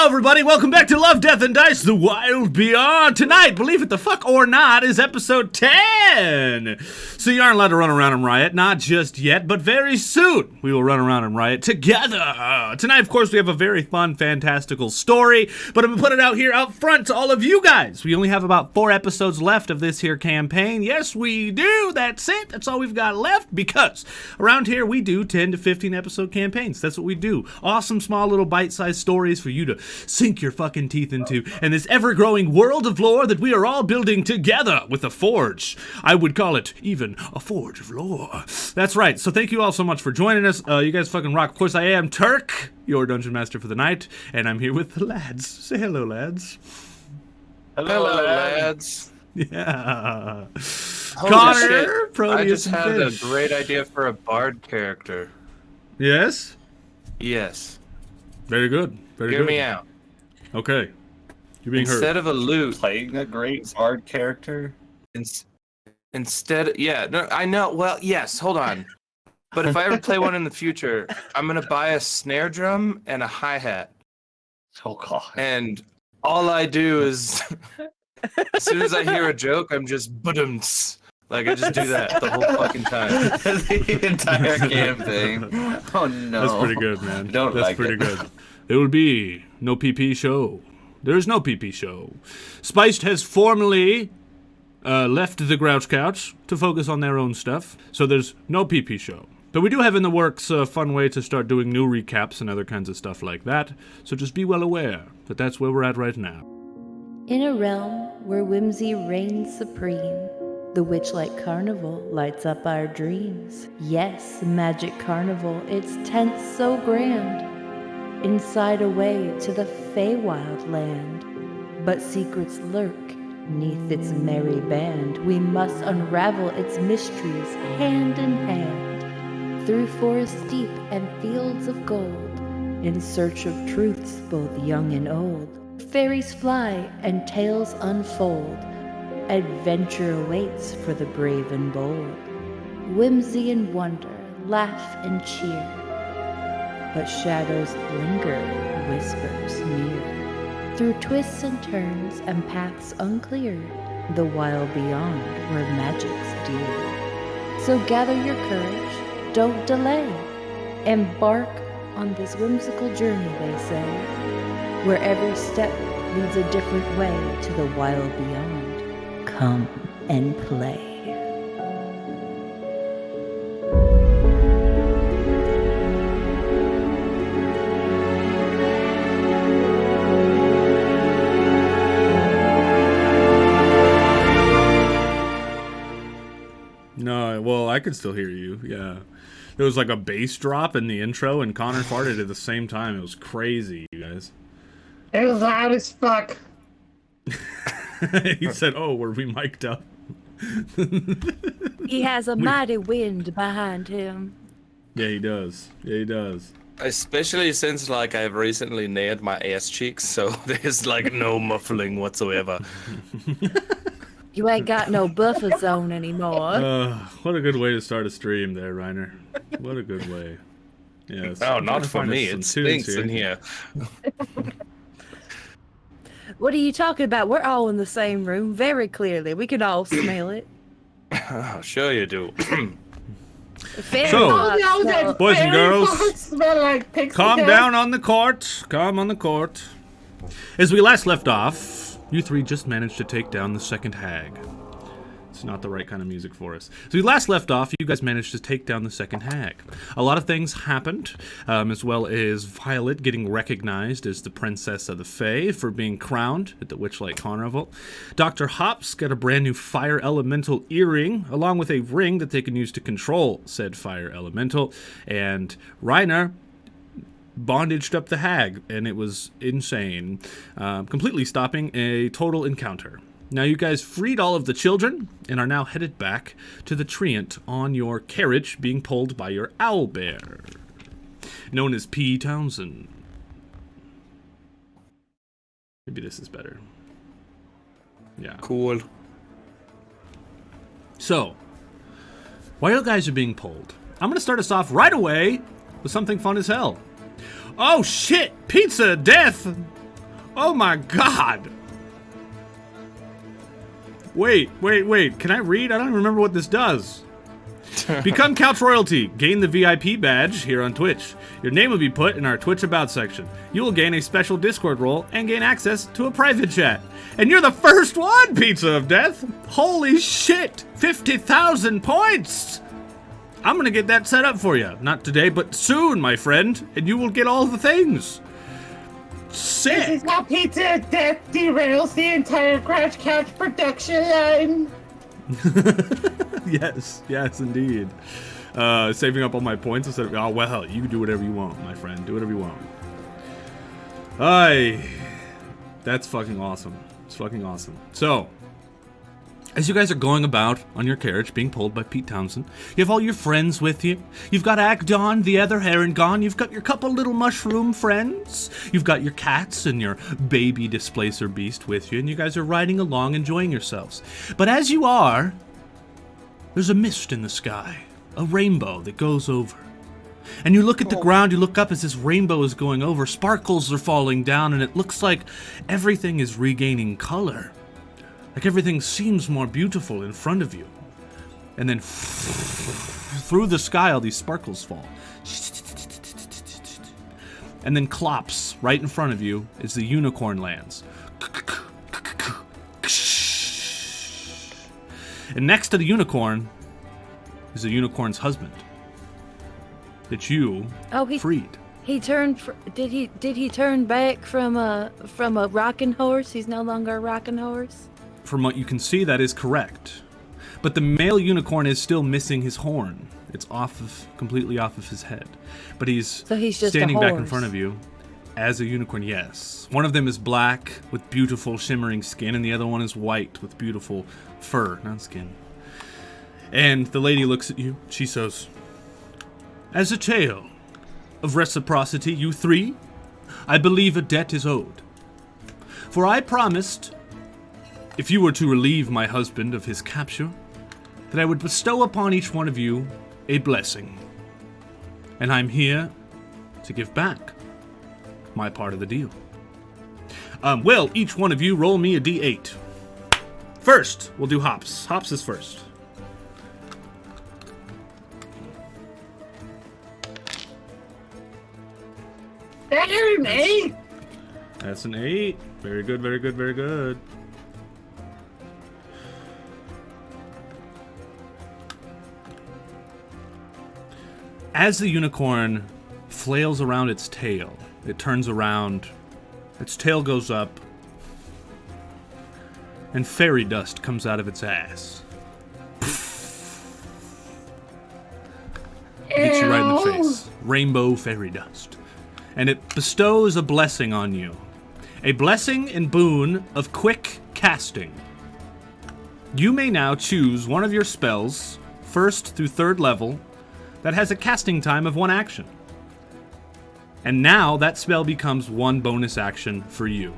Hello, everybody. Welcome back to Love, Death, and Dice, The Wild Beyond. Tonight, believe it the fuck or not, is episode 10. So you aren't allowed to run around and riot. Not just yet, but very soon we will run around and riot together. Tonight, of course, we have a very fun, fantastical story, but I'm going to put it out here out front to all of you guys. We only have about 4 episodes left of this here campaign. Yes, we do. That's it. That's all we've got left, because around here we do 10 to 15 episode campaigns. That's what we do. Awesome, small, little bite-sized stories for you to sink your fucking teeth into, and this ever-growing world of lore that we are all building together with a forge. I would call it even a forge of lore. That's right. So thank you all so much for joining us. You guys fucking rock. Of course, I am Turk, your dungeon master for the night, and I'm here with the lads. Say hello, lads. Hello, lads. Yeah. Holy Connor, shit. Proteus, I just had a Fish. great idea for a bard character. Yes? Yes. Very good. Very Hear good. me out. Okay. You're being Instead heard. of a lute, Playing a great bard character. instead, yeah, no, I know. Well, yes. Hold on. But if I ever play one in the future, I'm gonna buy a snare drum and a hi-hat, Oh god. and all I do is, as soon as I hear a joke, I'm just budumts. Like I just do that the whole fucking time. The entire campaign. Oh no. That's pretty good, man. Don't That's like pretty it. good. There will be no PP show. There is no PP show. Spiced has formally left the TheGrouchCouch to focus on their own stuff, so there's no PP show. But we do have in the works a fun way to start doing new recaps and other kinds of stuff like that, so just be well aware that that's where we're at right now. In a realm where whimsy reigns supreme, the Witchlight Carnival lights up our dreams. Yes, Magic Carnival, its tents so grand, inside a way to the Feywild land. But secrets lurk neath its merry band. We must unravel its mysteries hand in hand, through forests deep and fields of gold, in search of truths both young and old. Fairies fly and tales unfold. Adventure awaits for the brave and bold. Whimsy and wonder, laugh and cheer. But shadows linger, whispers near. Through twists and turns and paths unclear, the wild beyond where magic's dear. So gather your courage, don't delay. Embark on this whimsical journey, they say, where every step leads a different way to the wild beyond. Come and play. No, well, I could still hear you, yeah. There was like a bass drop in the intro, and Connor farted at the same time. It was crazy, you guys. It was loud as fuck. He said, oh, were we mic'd up? He has a mighty wind behind him. Yeah, he does. Yeah, he does. Especially since like I've recently nailed my ass cheeks, so there's like no muffling whatsoever. You ain't got no buffer zone anymore. What a good way to start a stream there, Riener. What a good way. Yes. No, I'm trying not to for find me. some It tunes stinks in here. What are you talking about? We're all in the same room, very clearly. We can all smell it. Oh, sure you do. Fairy So, pots No, smell- that boys and fairy girls, pots smell like pixie calm dust. down on the court. Calm on the court. As we last left off, you three just managed to take down the second hag. It's not the right kind of music for us. So we last left off, you guys managed to take down the second hag. A lot of things happened, as well as Violet getting recognized as the princess of the Fae for being crowned at the Witchlight Carnival. Dr. Hops got a brand new fire elemental earring, along with a ring that they can use to control said fire elemental. And Riener bondaged up the hag, and it was insane, completely stopping a total encounter. Now you guys freed all of the children and are now headed back to the Trinket on your carriage being pulled by your owlbear, known as P. Townsend. Maybe this is better. Yeah. Cool. So, while you guys are being pulled, I'm going to start us off right away with something fun as hell. Oh shit! Pizza death! Oh my god! Wait. Can I read? I don't even remember what this does. Become Couch Royalty. Gain the VIP badge here on Twitch. Your name will be put in our Twitch About section. You will gain a special Discord role and gain access to a private chat. And you're the first one, Pizza of Death! Holy shit! 50,000 points! I'm gonna get that set up for you. Not today, but soon, my friend. And you will get all the things. This Sick! is how Pizza of Death derails the entire TheGrouchCouch production line. Yes, indeed. Saving up all my points instead of, oh, well, you do whatever you want, my friend. Do whatever you want. That's fucking awesome. It's fucking awesome. So, as you guys are going about on your carriage, being pulled by Pete Townsend, you have all your friends with you. You've got Agdon, the other Heron. You've got your couple little mushroom friends. You've got your cats and your baby displacer beast with you, and you guys are riding along, enjoying yourselves. But as you are, there's a mist in the sky, a rainbow that goes over. And you look at the ground, you look up as this rainbow is going over, sparkles are falling down, and it looks like everything is regaining color. Like everything seems more beautiful in front of you. And then through the sky, all these sparkles fall. And then clops right in front of you as the unicorn lands. And next to the unicorn is the unicorn's husband that you freed. He turned. Did he turn back from a rocking horse? He's no longer a rocking horse. From what you can see, that is correct. But the male unicorn is still missing his horn. It's completely off of his head. But he's just standing a back in horse. front of you as a unicorn, yes. One of them is black with beautiful shimmering skin, and the other one is white with beautiful fur, not skin. And the lady looks at you. She says, "As a tale of reciprocity, you three, I believe a debt is owed. For I promised, if you were to relieve my husband of his capture, that I would bestow upon each one of you a blessing. And I'm here to give back my part of the deal. Will each one of you roll me a d8. First, we'll do Hops. Hops is first. That's an 8. That's an 8. Very good, very good, very good. As the unicorn flails around its tail, it turns around, its tail goes up, and fairy dust comes out of its ass. Hits you right in the face. Rainbow fairy dust. And it bestows a blessing on you. A blessing and boon of quick casting. You may now choose one of your spells, 1st through 3rd level, that has a casting time of 1 action. And now that spell becomes 1 bonus action for you.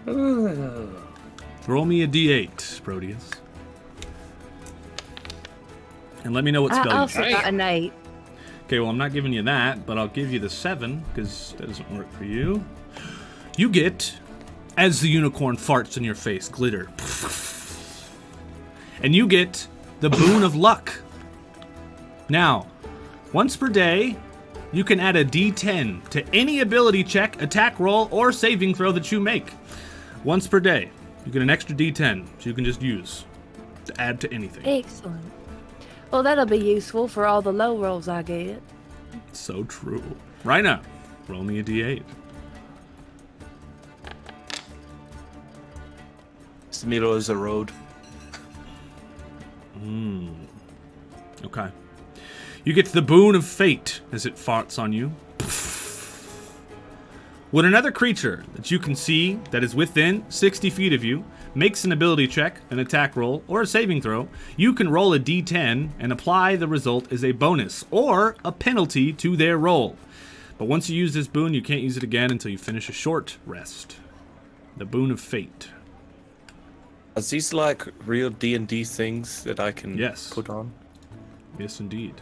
Roll me a d8, Proteus. And let me know what spell I you also choose. got an 8. Okay, well, I'm not giving you that, but I'll give you the 7, because that doesn't work for you. You get, as the unicorn farts in your face, glitter. And you get the boon of luck. Now, once per day, you can add a d10 to any ability check, attack roll, or saving throw that you make. Once per day, you get an extra d10, so you can just use to add to anything. Excellent. Well, that'll be useful for all the low rolls I get. So true. Riener, roll me a d8. This middle is a road. Okay. You get the boon of fate as it farts on you. When another creature that you can see that is within 60 feet of you makes an ability check, an attack roll, or a saving throw, you can roll a d10 and apply the result as a bonus or a penalty to their roll. But once you use this boon, you can't use it again until you finish a short rest. The boon of fate. Are these like real D&D things that I can Yes. put on? Yes, indeed.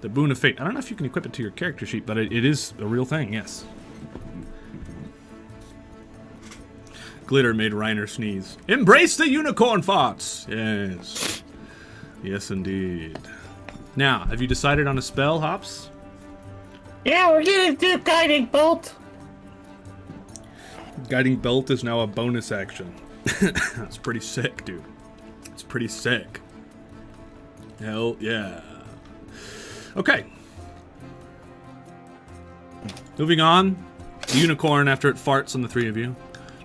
The Boon of Fate. I don't know if you can equip it to your character sheet, but it is a real thing, yes. Glitter made Riener sneeze. Embrace the unicorn thoughts! Yes. Yes, indeed. Now, have you decided on a spell, Hops? Yeah, we're gonna do Guiding Bolt. Guiding Bolt is now a bonus action. That's pretty sick, dude. It's pretty sick. Hell yeah. Okay. Moving on. The unicorn, after it farts on the three of you,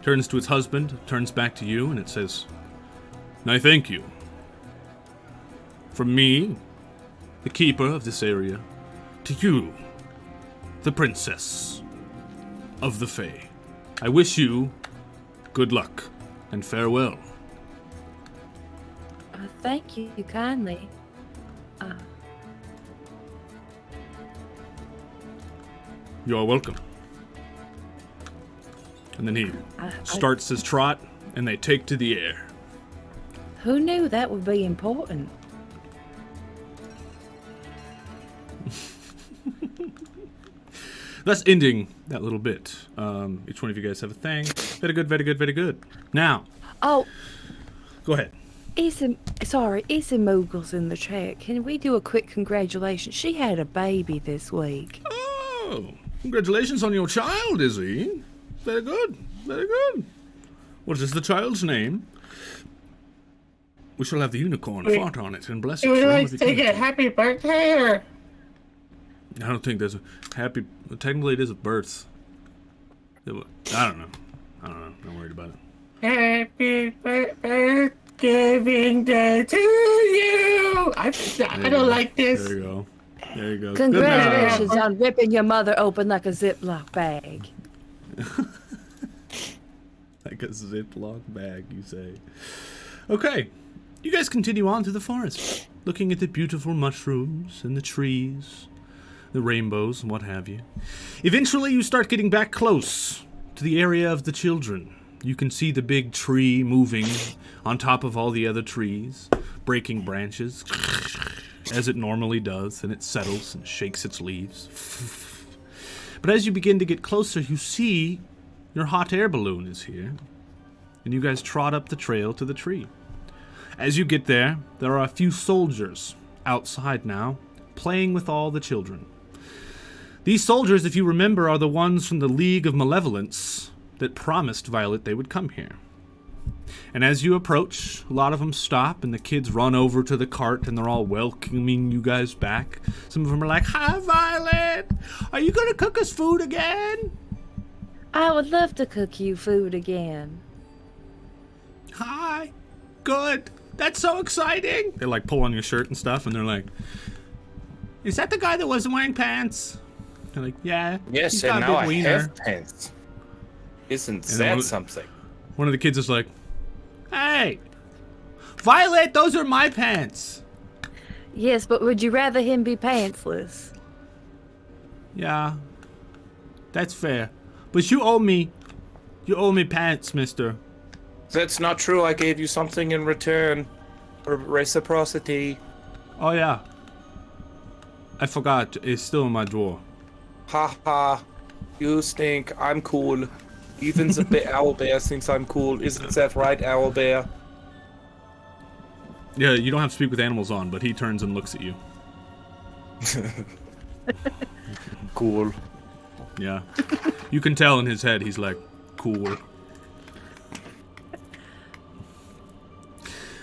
turns to its husband, turns back to you, and it says, I thank you. From me, the keeper of this area, to you, the princess of the Fae. I wish you good luck and farewell. Thank you kindly. You are welcome. And then he starts his trot, and they take to the air. Who knew that would be important? Thus ending that little bit. Each one of you guys have a thing. Very good, very good, very good. Now, Oh, go ahead. Issa Moogle's in the chat. Can we do a quick congratulations? She had a baby this week. Oh, congratulations on your child, Izzy. Very good, very good. What is the child's name? We shall have the unicorn fart on it and bless it. Do we for all like of to sing a eternity. happy birthday or? I don't think there's a happy. Technically, it is a birth. I don't know. I'm not worried about it. Happy Thanksgiving Day to you! I don't like this. There you go. There you go. Congratulations on ripping your mother open like a Ziploc bag. Like a Ziploc bag, you say. Okay. You guys continue on through the forest, looking at the beautiful mushrooms and the trees, the rainbows and what have you. Eventually, you start getting back close to the area of the children. You can see the big tree moving on top of all the other trees, breaking branches, as it normally does, and it settles and shakes its leaves. But as you begin to get closer, you see your hot air balloon is here, and you guys trot up the trail to the tree. As you get there, there are a few soldiers outside now, playing with all the children. These soldiers, if you remember, are the ones from the League of Malevolence that promised Violet they would come here. And as you approach, a lot of them stop, and the kids run over to the cart, and they're all welcoming you guys back. Some of them are like, "Hi, Violet! Are you going to cook us food again?" I would love to cook you food again. "Hi! Good! That's so exciting!" They like pull on your shirt and stuff, and they're like, "Is that the guy that wasn't wearing pants?" They're like, "Yeah." Yes, he's and got a now big I wiener." have pants. Isn't then that what- something? One of the kids is like, "Hey, Violet, those are my pants." Yes, but would you rather him be pantsless? "Yeah, that's fair. But you owe me pants, mister." That's not true. I gave you something in return. For reciprocity. "Oh yeah, I forgot. It's still in my drawer." Ha ha. You stink. I'm cool. Even the owlbear thinks I'm cool. Isn't that right, owlbear? Yeah, you don't have to speak with animals on, but he turns and looks at you. Cool. Yeah. You can tell in his head he's like, cool.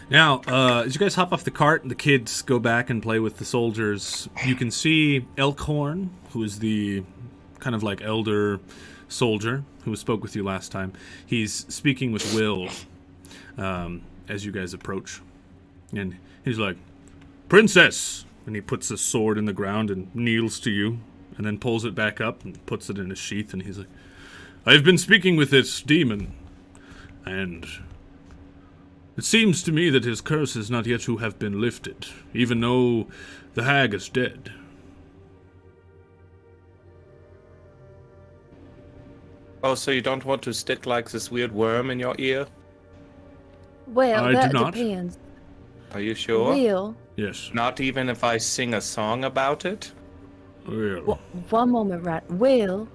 Now, as you guys hop off the cart and the kids go back and play with the soldiers, you can see Elkhorn, who is the kind of like elder soldier who spoke with you last time. He's speaking with Will as you guys approach. And he's like, "Princess!" And he puts his sword in the ground and kneels to you, and then pulls it back up and puts it in a sheath, and he's like, "I've been speaking with this demon, and it seems to me that his curse is not yet to have been lifted, even though the hag is dead." Oh, so you don't want to stick like this weird worm in your ear? Well, I that do not. depends. Are you sure? Will, Yes. Not even if I sing a song about it? Well, One moment, right. Will,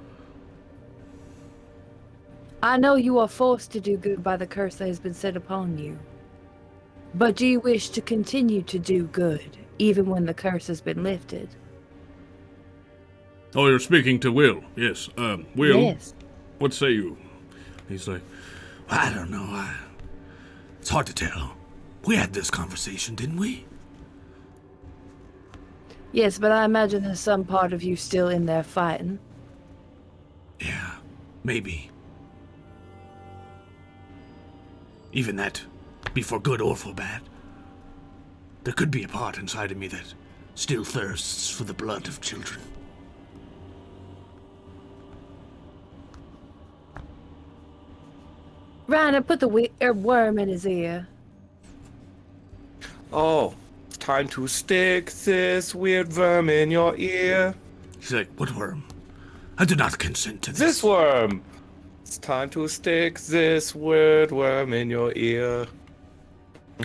I know you are forced to do good by the curse that has been set upon you. But do you wish to continue to do good, even when the curse has been lifted? oh, you're speaking to Will. Yes. Will, Yes. what say you? He's like, I don't know. It's hard to tell. We had this conversation, didn't we? Yes, but I imagine there's some part of you still in there fighting. Yeah, maybe. Even that, be for good or for bad. There could be a part inside of me that still thirsts for the blood of children. Riener, put the worm in his ear. Oh, it's time to stick this weird worm in your ear. He's like, what worm? I do not consent to this. This worm! It's time to stick this weird worm in your ear.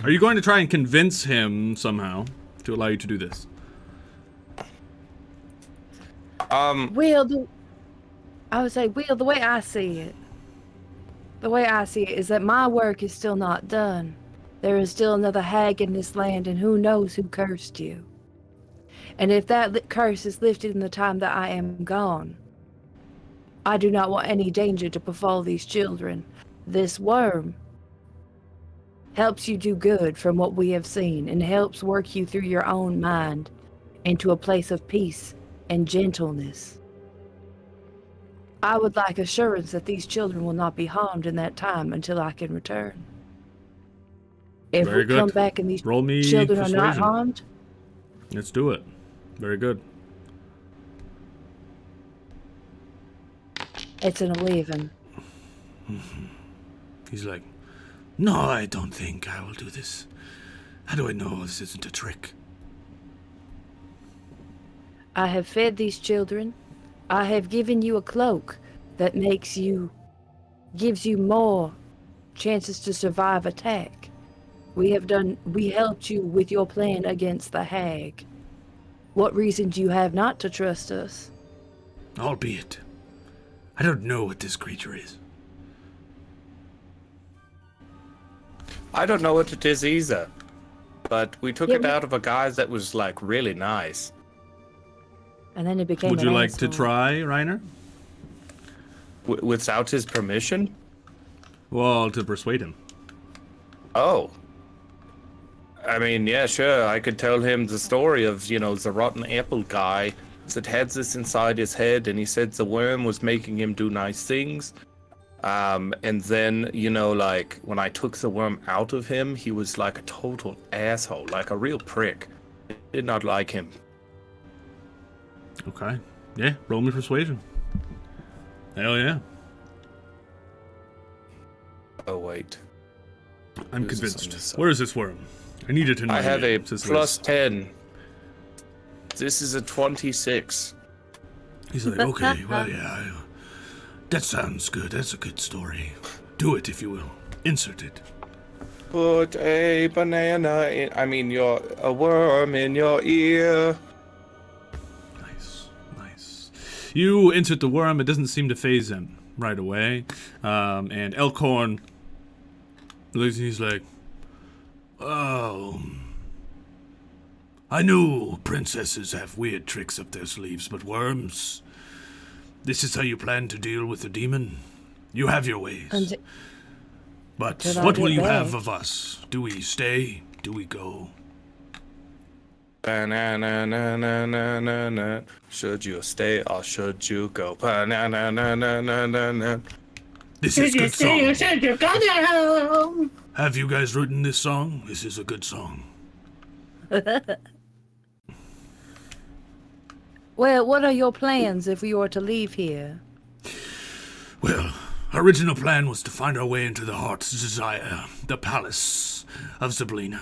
Are you going to try and convince him somehow to allow you to do this? Will, I would say, Will, the way I see it is that my work is still not done. There is still another hag in this land, and who knows who cursed you. And if that curse is lifted in the time that I am gone, I do not want any danger to befall these children. This worm helps you do good from what we have seen, and helps work you through your own mind into a place of peace and gentleness. I would like assurance that these children will not be harmed in that time until I can return. If Very we good. come back and these Roll me children are not persuasion. harmed, Let's do it. Very good. it's an 11. He's like, no, I don't think I will do this. How do I know this isn't a trick? I have fed these children. I have given you a cloak that gives you more chances to survive attack. We helped you with your plan against the hag. What reason do you have not to trust us? Albeit, I don't know what this creature is. I don't know what it is either. But we took Yeah, it out of a guy that was, like, really nice. And then it became Would an you like to asshole. try, Riener? Without his permission? Well, to persuade him. Oh. I mean, yeah, sure. I could tell him the story of, the rotten apple guy that had this inside his head, and he said the worm was making him do nice things. And then, when I took the worm out of him, he was like a total asshole, like a real prick. I did not like him. Okay. Yeah, roll me persuasion. Hell yeah. Oh, wait. I'm Who's this on convinced. this side? Where is this worm? I need it in my I have a name, says plus Liz. 10. This is a 26. He's like, okay, well, yeah, that sounds good. That's a good story. Do it, if you will. Insert it. Put a banana in, a worm in your ear. Nice. You insert the worm. It doesn't seem to phase him right away. And Elkhorn looks and he's like, oh, I know princesses have weird tricks up their sleeves, but worms, this is how you plan to deal with the demon? You have your ways. And But Did I what will get you back? have of us? Do we stay? Do we go? Banana. Should you stay or should you go? Banana. This is Should you good stay or song. should you go now? Have you guys written this song? This is a good song. well, what are your plans if we were to leave here? Well, our original plan was to find our way into the heart's desire, the palace of Zablina.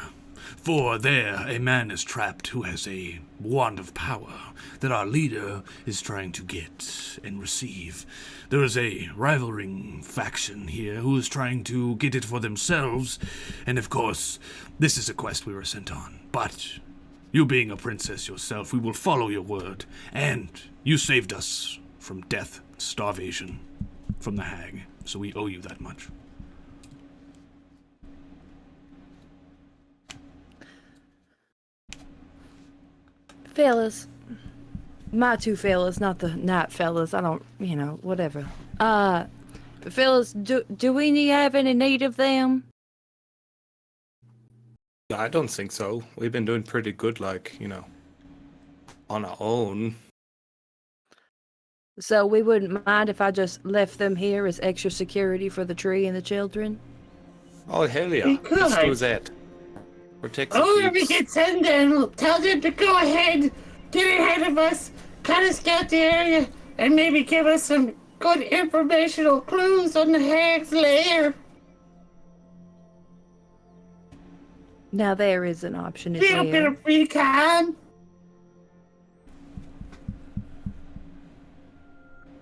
For there, a man is trapped who has a wand of power that our leader is trying to get and receive. There is a rivaling faction here who is trying to get it for themselves, and of course, this is a quest we were sent on. But You being a princess yourself, we will follow your word. And you saved us from death, starvation, from the hag. So we owe you that much. Fellas. My two fellas, not the night fellas. I don't, whatever. Fellas, do we have any need of them? I don't think so. We've been doing pretty good, on our own. So we wouldn't mind if I just left them here as extra security for the tree and the children? Oh, hell yeah. We could. Let's do that. Protect the Whoever keeps. gets in there, we'll tell them to go ahead, get ahead of us, kind of scout the area, and maybe give us some good informational clues on the hag's lair. Now there is an option as Little bit well. of recon.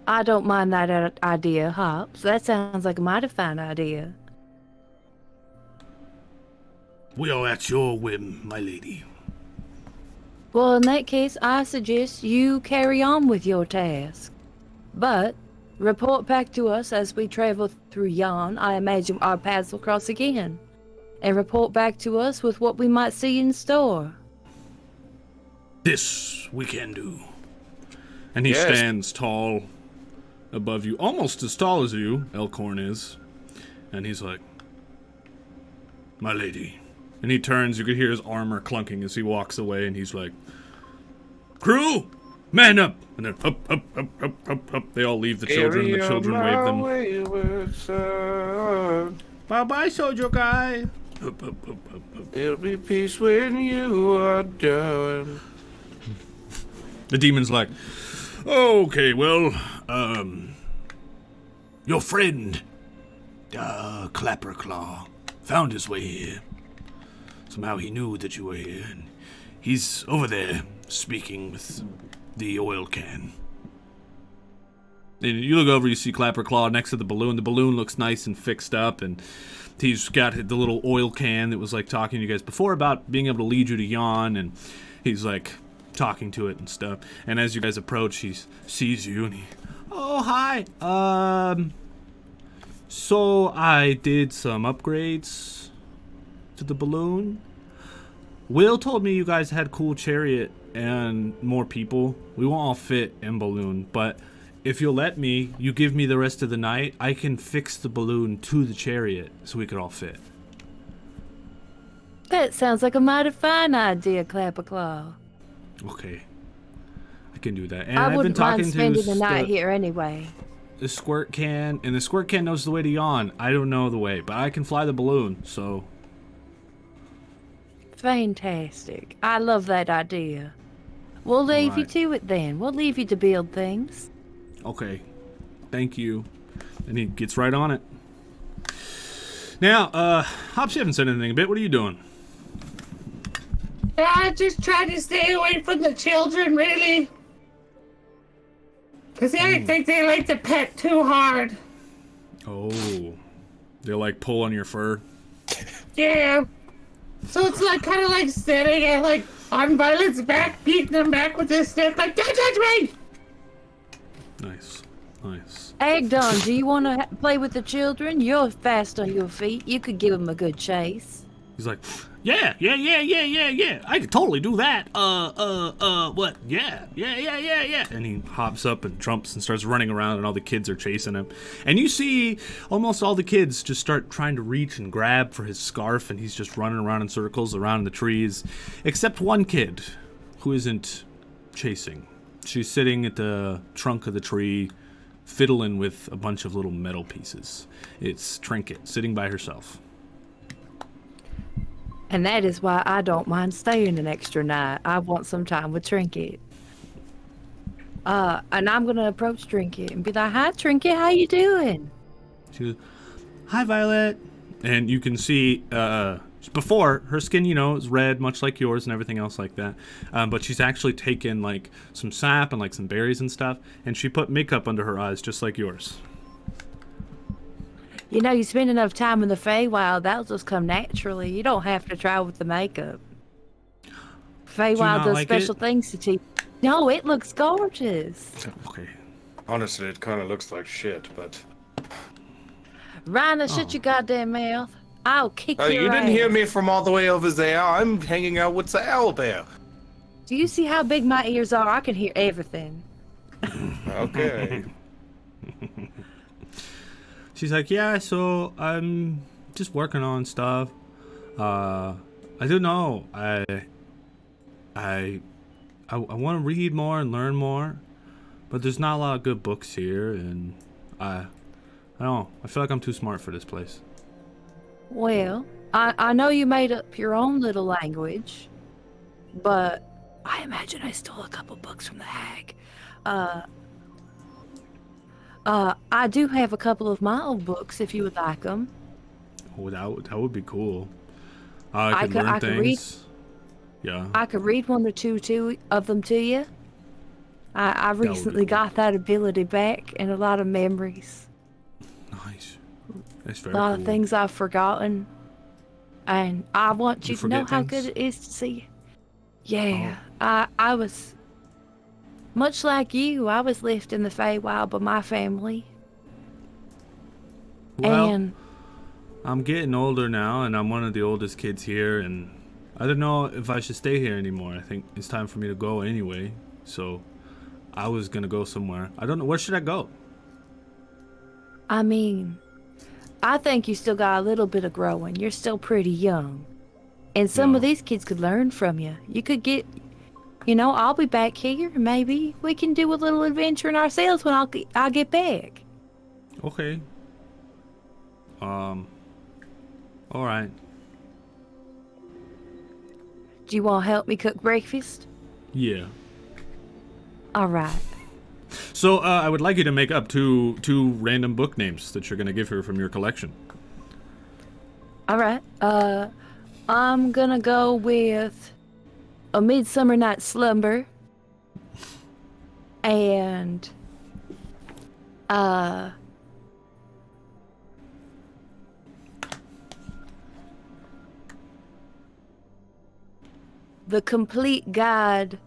I don't mind that idea, Hops. That sounds like a mighty fine idea. We are at your whim, my lady. Well, in that case, I suggest you carry on with your task. But report back to us as we travel through yon. I imagine our paths will cross again. And report back to us with what we might see in store. This we can do. And he Yes. stands tall above you, almost as tall as you, Elkhorn is. And he's like, my lady. And he turns, you could hear his armor clunking as he walks away, and he's like, crew, man up! And then up, up, up, up, up, up. They all leave the children, and the children wave them. Bye-bye, soldier guy. Up, up, up, up, up. There'll be peace when you are done. The demon's like, okay, well, your friend, Clapperclaw, found his way here. Somehow he knew that you were here, and he's over there speaking with the oil can. And you look over, you see Clapperclaw next to the balloon. The balloon looks nice and fixed up, and he's got the little oil can that was like talking to you guys before about being able to lead you to yon, and he's like talking to it and stuff. And as you guys approach, he sees you, and oh, hi. So I did some upgrades to the balloon. Will told me you guys had cool chariot and more people. We won't all fit in balloon, but if you'll let me, you give me the rest of the night, I can fix the balloon to the chariot so we could all fit. That sounds like a mighty fine idea, Clapperclaw. Okay. I can do that. And I I've been wouldn't talking mind spending to the night here anyway. the squirt can, and the squirt can knows the way to yawn. I don't know the way, but I can fly the balloon, so... Fantastic. I love that idea. We'll leave you Alright. to it then. We'll leave you to build things. Okay. Thank you. And he gets right on it. Now, Hops, you haven't said anything a bit. What are you doing? I just try to stay away from the children, really. Because I think they like to pet too hard. Oh. They like pull on your fur. Yeah. So it's like kind of like standing at like on Violet's back, beating them back with this stick, like, don't touch me! Nice. Nice. Agdon, do you want to play with the children? You're fast on your feet. You could give them a good chase. He's like, yeah. I could totally do that. What? Yeah. And he hops up and jumps and starts running around, and all the kids are chasing him. And you see almost all the kids just start trying to reach and grab for his scarf, and he's just running around in circles around the trees, except one kid who isn't chasing. She's sitting at the trunk of the tree, fiddling with a bunch of little metal pieces. It's Trinket, sitting by herself. And that is why I don't mind staying an extra night. I want some time with Trinket. And I'm gonna approach Trinket and be like, "Hi, Trinket, how you doing?" She goes, hi, Violet. And you can see, before, her skin, is red, much like yours and everything else like that. But she's actually taken, like, some sap and, like, some berries and stuff. And she put makeup under her eyes, just like yours. You spend enough time in the Feywild, that'll just come naturally. You don't have to try with the makeup. Feywild not does like special it? things to teeth. No, it looks gorgeous. Okay. Honestly, it kind of looks like shit, but... Rhina, shut your goddamn mouth. I'll kick Oh, your you didn't hear ass. me from all the way over there. I'm hanging out with the owlbear. Do you see how big my ears are? I can hear everything. Okay. She's like, yeah, so I'm just working on stuff. I don't know. I want to read more and learn more, but there's not a lot of good books here, and I don't know. I feel like I'm too smart for this place. Well, I know you made up your own little language, but I imagine I stole a couple books from the hag. I do have a couple of my old books if you would like them. Oh, that would be cool. I could learn I could read. things. Yeah. I could read one or two of them to you. I would be recently cool. got that ability back and a lot of memories. Nice. That's A very lot cool. of things I've forgotten. And I want You you to know forget how things? good it is to see. Yeah, I was much like you. I was left in the Feywild by my family. Well, And I'm getting older now, and I'm one of the oldest kids here, and I don't know if I should stay here anymore. I think it's time for me to go anyway. So I was gonna go somewhere. I don't know. Where should I go? I mean, I think you still got a little bit of growing. You're still pretty young. And some of Yeah. these kids could learn from you. You could get, I'll be back here. Maybe we can do a little adventuring ourselves when I'll get back. Okay. All right. Do you want to help me cook breakfast? Yeah. All right. So I would like you to make up two random book names that you're gonna give her from your collection. All right. I'm gonna go with A Midsummer Night's Slumber and The Complete Guide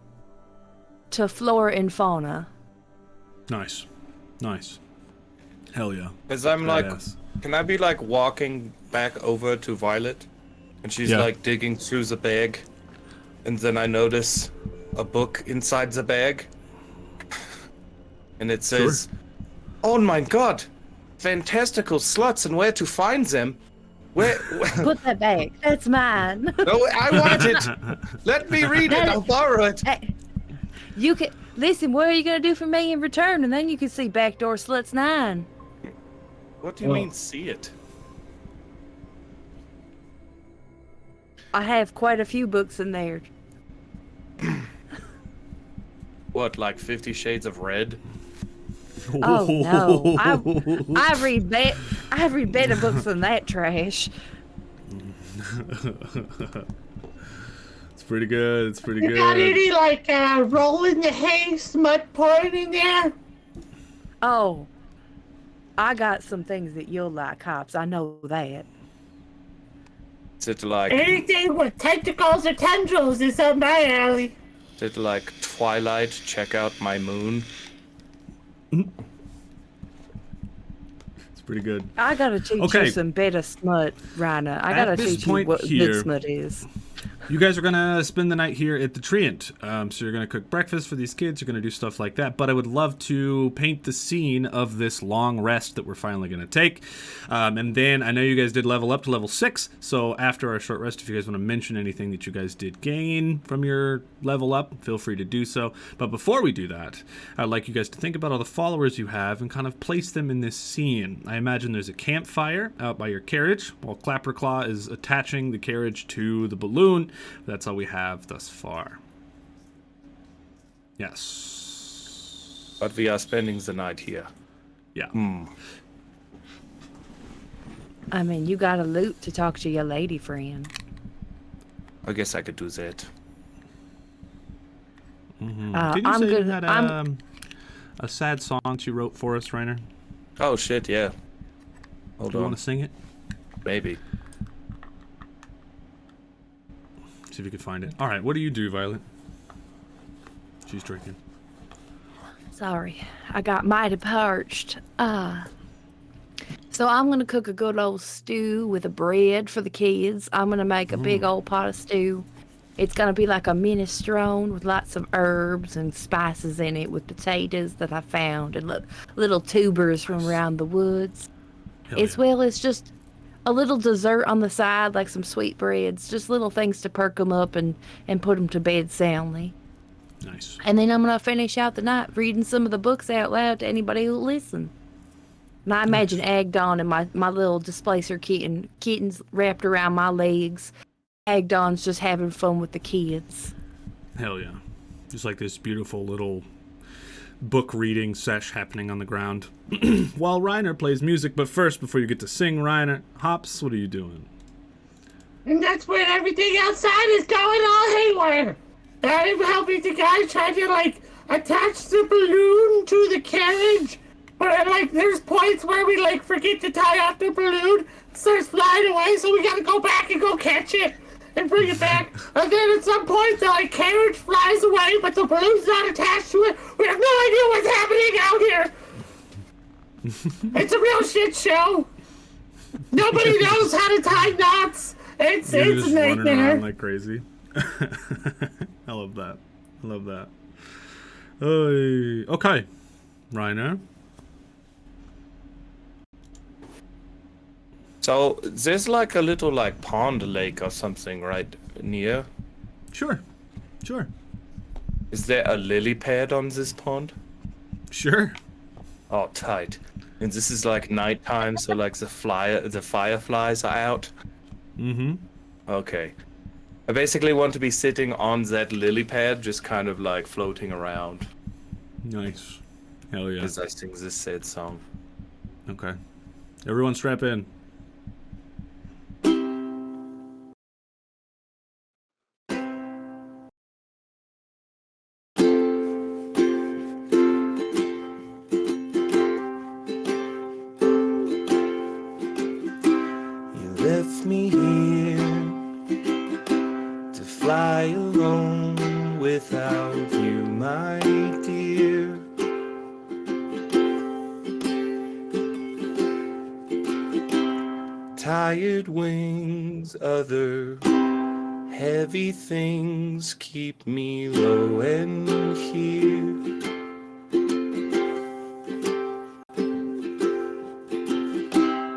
to Flora and Fauna. Nice. Nice. Hell yeah. As I'm like, Badass. can I be like walking back over to Violet? And she's Yeah. like digging through the bag. And then I notice a book inside the bag. And it says, oh my god, fantastical sluts and where to find them. Where? Put that back. That's mine. No, I want it. Let me read it. I'll borrow it. Hey, you can listen. What are you gonna do for me in return? And then you can see Backdoor Sluts 9. What do you mean, see it? I have quite a few books in there. What, like 50 Shades of Red? Oh no, I read better books than that trash. It's pretty good. It's pretty You got good. any, like, roll in the hay smut porn in there? Oh, I got some things that you'll like, cops. I know that. Is it like, Anything with tentacles or tendrils is up my alley. Twilight, check out my moon? It's pretty good. I gotta teach Okay. you some better smut, Rhina. I At gotta this teach you point what here- good smut is. You guys are gonna spend the night here at the Trinket. So you're gonna cook breakfast for these kids. You're gonna do stuff like that. But I would love to paint the scene of this long rest that we're finally gonna take. And then I know you guys did level up to level 6. So after our short rest, if you guys want to mention anything that you guys did gain from your level up, feel free to do so. But before we do that, I'd like you guys to think about all the followers you have and kind of place them in this scene. I imagine there's a campfire out by your carriage while Clapperclaw is attaching the carriage to the balloon. That's all we have thus far. Yes. But we are spending the night here. Yeah. I mean, you got a loot to talk to your lady friend. I guess I could do that. Did you I'm say you good. had I'm a sad song you wrote for us, Riener? Oh shit, yeah. Hold Do you on. want to sing it? Maybe. See if you can find it. All right, what do you do, Violet? She's drinking. Sorry, I got mighty parched. So I'm gonna cook a good old stew with a bread for the kids. I'm gonna make a big old pot of stew. It's gonna be like a minestrone with lots of herbs and spices in it, with potatoes that I found and little tubers from around the woods. Hell As yeah. well as just a little dessert on the side, like some sweetbreads, just little things to perk them up and put them to bed soundly. Nice. And then I'm gonna finish out the night reading some of the books out loud to anybody who'll listen. And I imagine Agdon and my little displacer kittens wrapped around my legs. Agdon's just having fun with the kids. Hell yeah. Just like this beautiful little book reading sesh happening on the ground while Riener plays music. But first, before you get to sing, Riener, Hops, what are you doing? And that's when everything outside is going all haywire. I'm helping the guy try to, like, attach the balloon to the carriage. But, like, there's points where we, like, forget to tie off the balloon. It starts flying away, so we gotta go back and go catch it and bring it back. And then at some point, the, like, carriage flies away, but the balloon's not attached to it. We have no idea what's happening out here. It's a real shit show. Nobody knows how to tie knots. It's You're a just running nightmare. around like crazy. I love that. I love that. Okay, Riener. So there's like a little like pond lake or something right near. Sure. Is there a lily pad on this pond? Sure. Oh, tight. And this is like nighttime, so like the fireflies are out. Mm-hmm. Okay. I basically want to be sitting on that lily pad, just kind of like floating around Nice. Hell yeah. as I sing this sad song. Okay. Everyone strap in. You left me here to fly alone without you, my dear. Tired wings, other heavy things keep me low and here.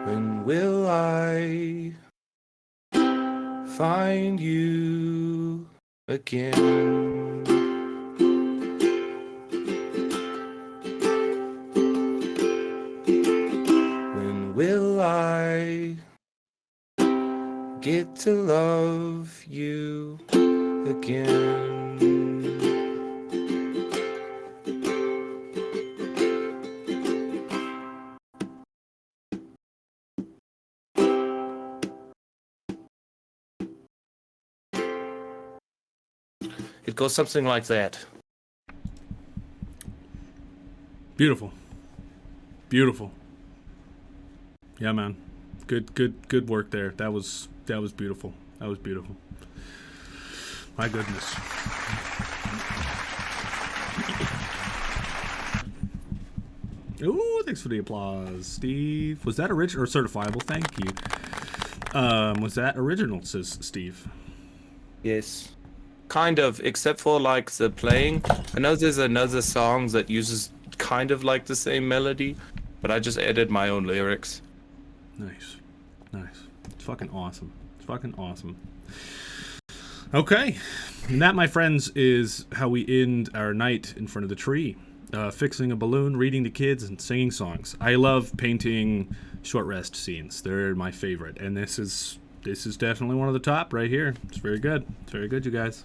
When will I find you again? When will I get to love you again? It goes something like that. Beautiful. Yeah, man. Good work there. That was beautiful. My goodness. Ooh, thanks for the applause, Steve. Was that original or certifiable? Thank you. Was that original, says Steve? Yes. Kind of, except for like the playing. I know there's another song that uses kind of like the same melody, but I just added my own lyrics. Nice. It's fucking awesome. Okay. And that, my friends, is how we end our night in front of the tree. Fixing a balloon, reading to kids, and singing songs. I love painting short rest scenes. They're my favorite. And this is definitely one of the top right here. It's very good. You guys.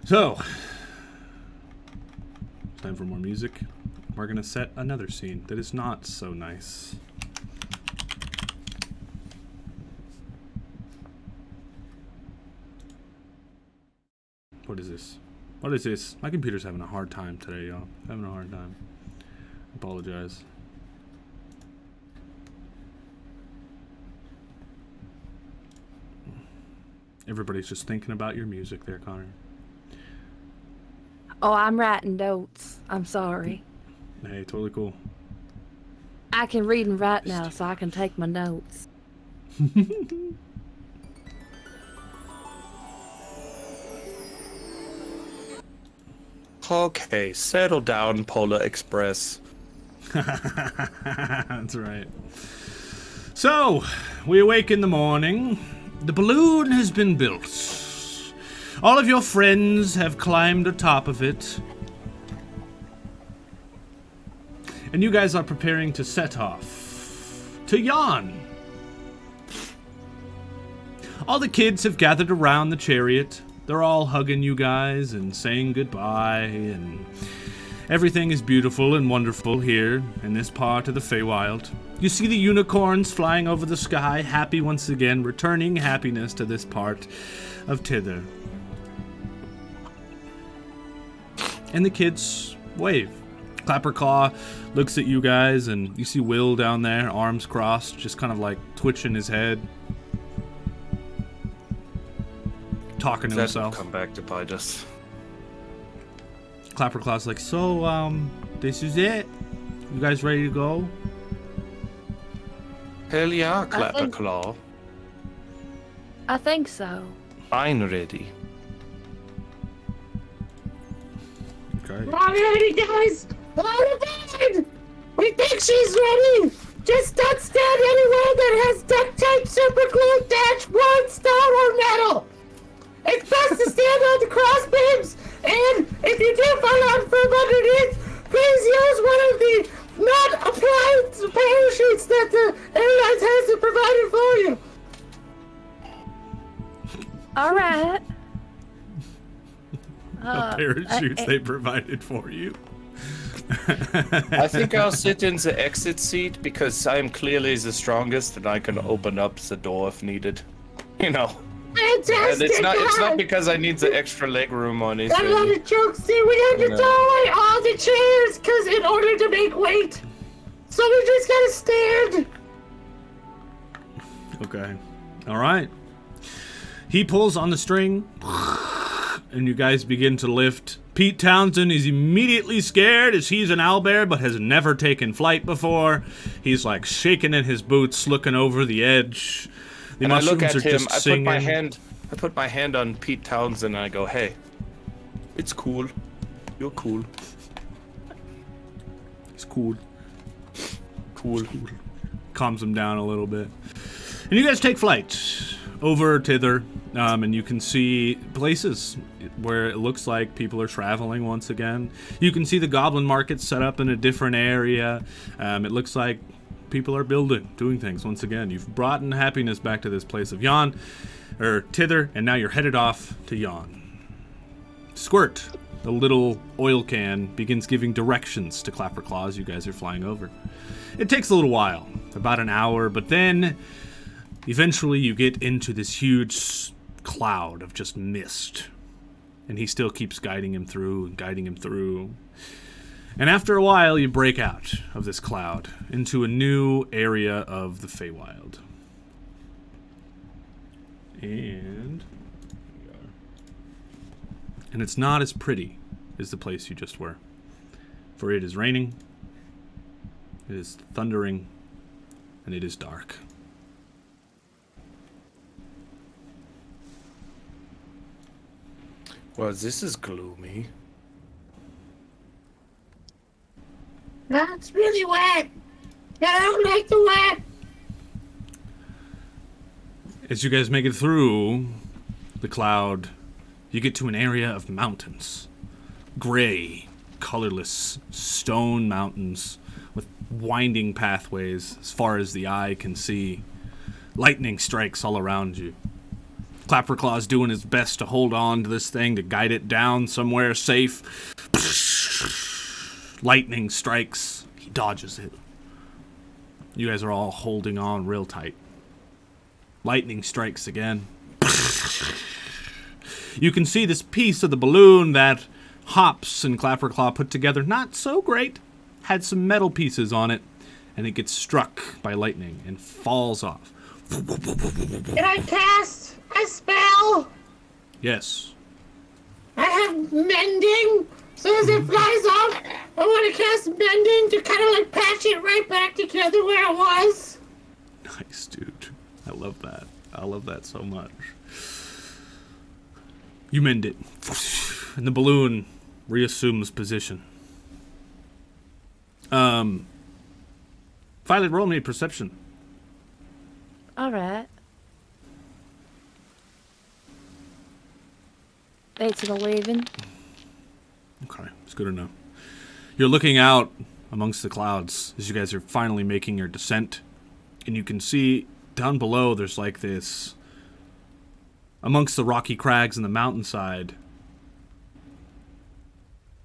So, time for more music. We're going to set another scene that is not so nice. What is this? My computer's having a hard time today, y'all. Having a hard time. Apologize. Everybody's just thinking about your music there, Connor. Oh, I'm writing notes. I'm sorry. Hey, totally cool. I can read and write now, so I can take my notes. Okay, settle down, Polar Express. That's right. So, we awake in the morning. The balloon has been built. All of your friends have climbed atop of it. And you guys are preparing to set off to Yon. All the kids have gathered around the chariot. They're all hugging you guys and saying goodbye, and everything is beautiful and wonderful here in this part of the Feywild. You see the unicorns flying over the sky, happy once again, returning happiness to this part of Hither. And the kids wave. Clapperclaw looks at you guys, and you see Will down there, arms crossed, just kind of like twitching his head. Talking to himself. Come back to bite us. Clapperclaw's like, so, this is it? You guys ready to go? Hell yeah, Clapperclaw. I think so. I'm ready. Okay. Alrighty, guys. All aboard. We think she's ready. Just don't stand anywhere that has duct tape, super glue, dash, wood, stone, or metal. It's best to stand on the cross beams, and if you do fall out from underneath, please use one of the not-applied parachutes that the airlines has provided for you. All right. Parachutes they provided for you. I think I'll sit in the exit seat because I'm clearly the strongest and I can open up the door if needed. You know. Fantastic. And it's not because I need the extra leg room or anything. Got a lot of jokes. See, we had to throw away all the chairs because in order to make weight. So we just gotta stand. Okay. All right. He pulls on the string, and you guys begin to lift. Pete Townsend is immediately scared as he's an owlbear but has never taken flight before. He's like shaking in his boots, looking over the edge. The and I mushrooms look at are him, just I singing. put my hand on Pete Townsend and I go, hey, it's cool. You're cool. It's cool. Cool. Calms him down a little bit. And you guys take flight over Hither, and you can see places where it looks like people are traveling once again. You can see the goblin market set up in a different area. It looks like people are doing things once again. You've brought in happiness back to this place of Hither, and now you're headed off to Yon. Squirt, the little oil can, begins giving directions to Clapperclaw as you guys are flying over. It takes a little while, about an hour, but then eventually you get into this huge cloud of just mist. And he still keeps guiding him through. And after a while, you break out of this cloud into a new area of the Feywild. And it's not as pretty as the place you just were. For it is raining, it is thundering, and it is dark. Well, this is gloomy. That's really wet. I don't like the wet. As you guys make it through the cloud, you get to an area of mountains. Gray, colorless stone mountains with winding pathways as far as the eye can see. Lightning strikes all around you. Clapperclaw's doing his best to hold on to this thing, to guide it down somewhere safe. Lightning strikes. He dodges it. You guys are all holding on real tight. Lightning strikes again. You can see this piece of the balloon that Hops and Clapperclaw put together. Not so great. Had some metal pieces on it. And it gets struck by lightning and falls off. Can I cast a spell spell? Yes. I have mending. So as it flies off, I want to cast mending to kind of like patch it right back together where it was. Nice, dude. I love that. I love that so much. You mend it. And the balloon reassumes position. Violet, roll me perception. All right. 8 and 11. Okay, it's good enough. You're looking out amongst the clouds as you guys are finally making your descent. And you can see down below there's like this, amongst the rocky crags and the mountainside,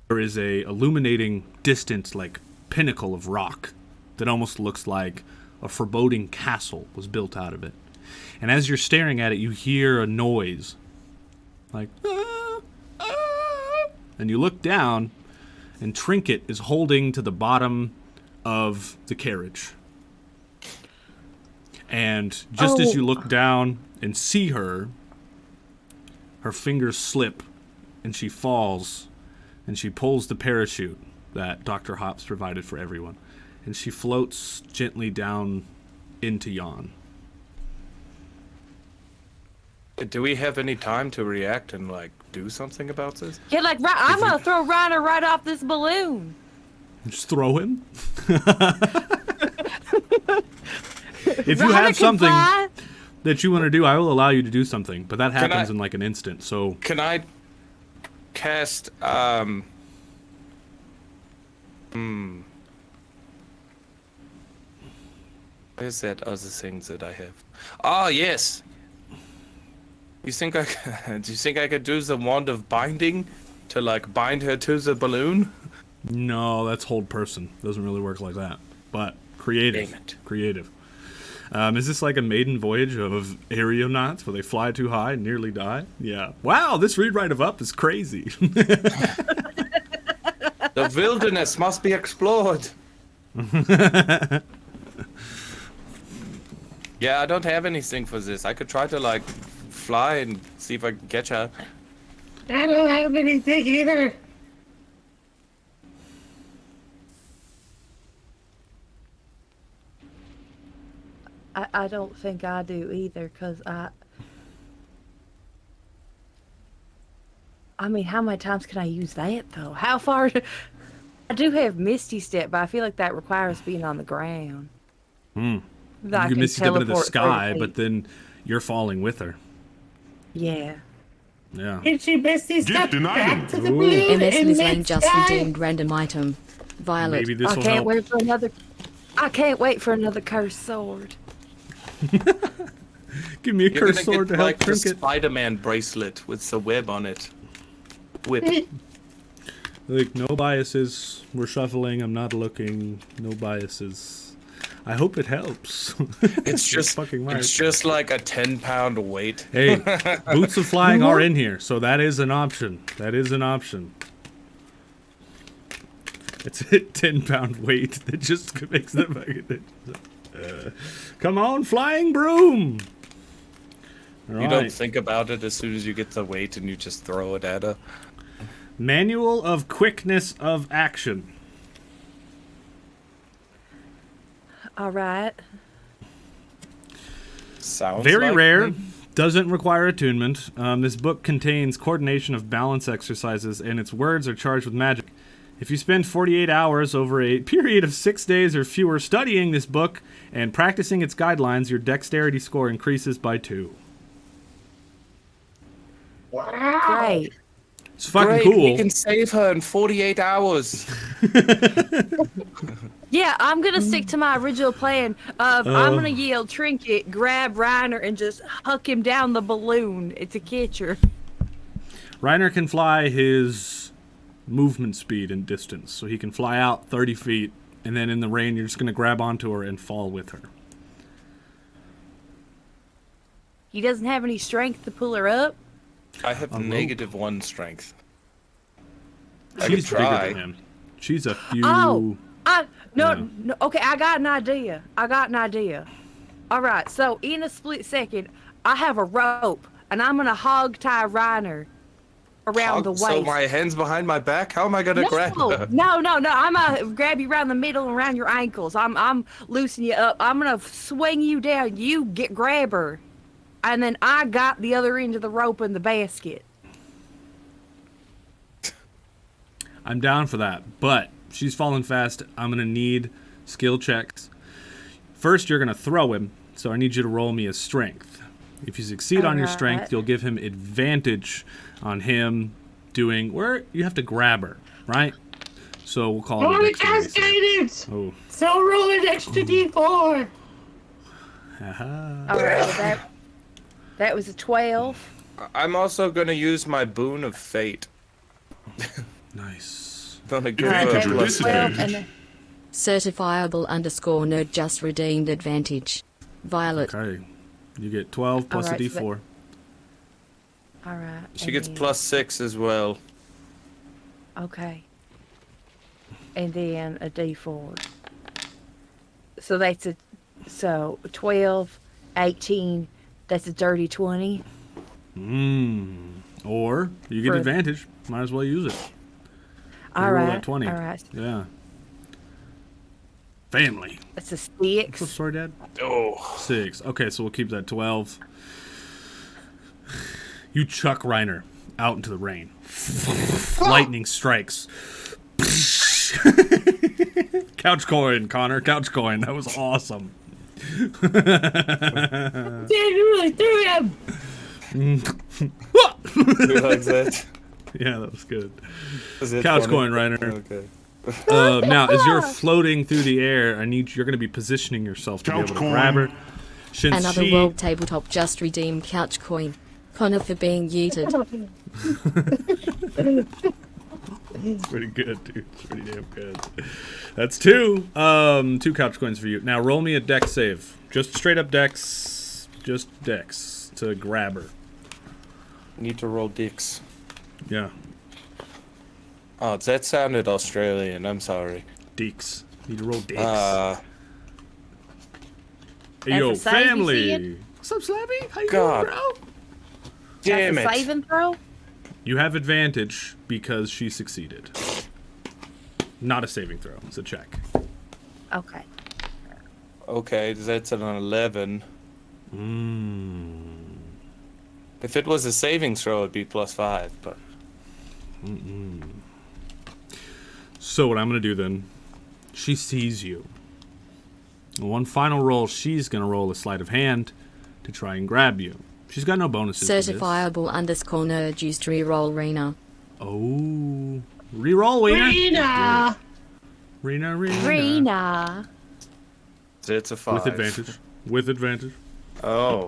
there is a illuminating distant like pinnacle of rock that almost looks like a foreboding castle was built out of it. And as you're staring at it, you hear a noise like and you look down, and Trinket is holding to the bottom of the carriage. And just as you look down and see her, her fingers slip, and she falls, and she pulls the parachute that Dr. Hops provided for everyone, and she floats gently down into Yon. Do we have any time to react and, like, do something about this? Yeah, like, I'm going to throw Riener right off this balloon. Just throw him? If you Riener have can something fly. that you want to do, I will allow you to do something, but that happens in like an instant, so... Can I cast, What is that other thing that I have? Ah, yes! Do you think I could do the wand of binding to, like, bind her to the balloon? No, that's hold person. Doesn't really work like that. But creative. Damn it. Creative. Is this like a maiden voyage of aeronauts where they fly too high and nearly die? Yeah. Wow, this rewrite of Up is crazy. The wilderness must be explored. Yeah, I don't have anything for this. I could try to, like, fly and see if I can catch her. I don't have anything either. I don't think I do either, because I mean, how many times can I use that, though? How far? I do have Misty Step, but I feel like that requires being on the ground. You can Misty Step into the sky, but then you're falling with her. Yeah. Yeah. Did she Misty Step Gift back item. to the balloon MS in Lizlane just mid-sky? redeemed random item. Violet. Maybe this I will can't help. wait for another. I can't wait for another cursed sword. Give me a You're cursed gonna sword get, to help like, the Trinket. Spider-Man bracelet with the web on it. Whip. Like, no biases. We're shuffling. I'm not looking. No biases. I hope it helps. It's just fucking right. It's just like a 10-pound weight. Hey, boots of flying are in here, so that is an option. That is an option. It's a 10-pound weight that just makes the fucking... come on, flying broom! All You don't right. think about it as soon as you get the weight and you just throw it at her. Manual of Quickness of Action. All right. Sounds Very like rare. me. Doesn't require attunement. This book contains coordination of balance exercises, and its words are charged with magic. If you spend 48 hours over a period of 6 days or fewer studying this book and practicing its guidelines, your dexterity score increases by 2. Wow. Great. It's fucking Great, cool. we can save her in 48 hours. Yeah, I'm gonna stick to my original plan of I'm gonna yell Trinket, grab Riener, and just huck him down the balloon. It's a catcher. Riener can fly his movement speed and distance, so he can fly out 30 feet, and then in the rain, you're just going to grab onto her and fall with her. He doesn't have any strength to pull her up. I have -1 strength. I She's could bigger try. than him. She's a few... No, Yeah. no, okay, I got an idea. All right, so in a split second, I have a rope. and I'm gonna hog tie Riener around the waist. So my hands behind my back? How am I gonna grab her? No. I'm gonna grab you around the middle and around your ankles. I'm loosening you up. I'm gonna swing you down. You grab her, and then I got the other end of the rope in the basket. I'm down for that, but she's falling fast. I'm gonna need skill checks. First, you're gonna throw him, so I need you to roll me a strength. If you succeed on your strength, you'll give him advantage on him doing where you have to grab her, right? So we'll call it. Cascaded. Oh. So roll an extra d4. All right, well, that was a 12. I'm also gonna use my boon of fate. Nice. Gonna give That her a was plus 12, and Certifiable_nerd just redeemed advantage. Violet. Okay. You get 12 plus Alright, a so d4. all right. She gets +6 as well. Okay. And then a d4. So that's 12, 18. That's a dirty 20. Or you get For- advantage. Might as well use it. All roll right. that 20. All right. Yeah. Family. That's a What's 6. sorry, Dad? Oh. 6. Okay, so we'll keep that 12. You chuck Riener out into the rain. Lightning strikes. Couch coin, Connor. Couch coin. That was awesome. Damn, you really threw him. Who likes that? Yeah, that was good. Was it Couch funny? coin, Riener. Okay. Now, as you're floating through the air, you're going to be positioning yourself to be able to grab her. Since Another she, World Tabletop just redeemed couch coin. Connor for being yeeted. It's pretty good, dude. It's pretty damn good. That's 2. 2 couch coins for you. Now roll me a dex save. Just straight up dex. Just dex to grab her. Need to roll dicks. Yeah. Oh, that sounded Australian. I'm sorry. Deeks. Need to roll dex. Hey, yo, That's a save, you family. see it? What's up, Slappy? How you God. doing, bro? Damn That's a it. saving throw? You have advantage because she succeeded. Not a saving throw. It's a check. Okay. Okay, that's an 11. If it was a saving throw, it'd be +5, but... So what I'm going to do then, she sees you. One final roll, she's going to roll a sleight of hand to try and grab you. She's got no bonuses for this. Certifiable_nerd used to reroll Riener. Oh. Reroll, Wiener. Riener. Riener. It's a 5. With advantage. With advantage. Oh.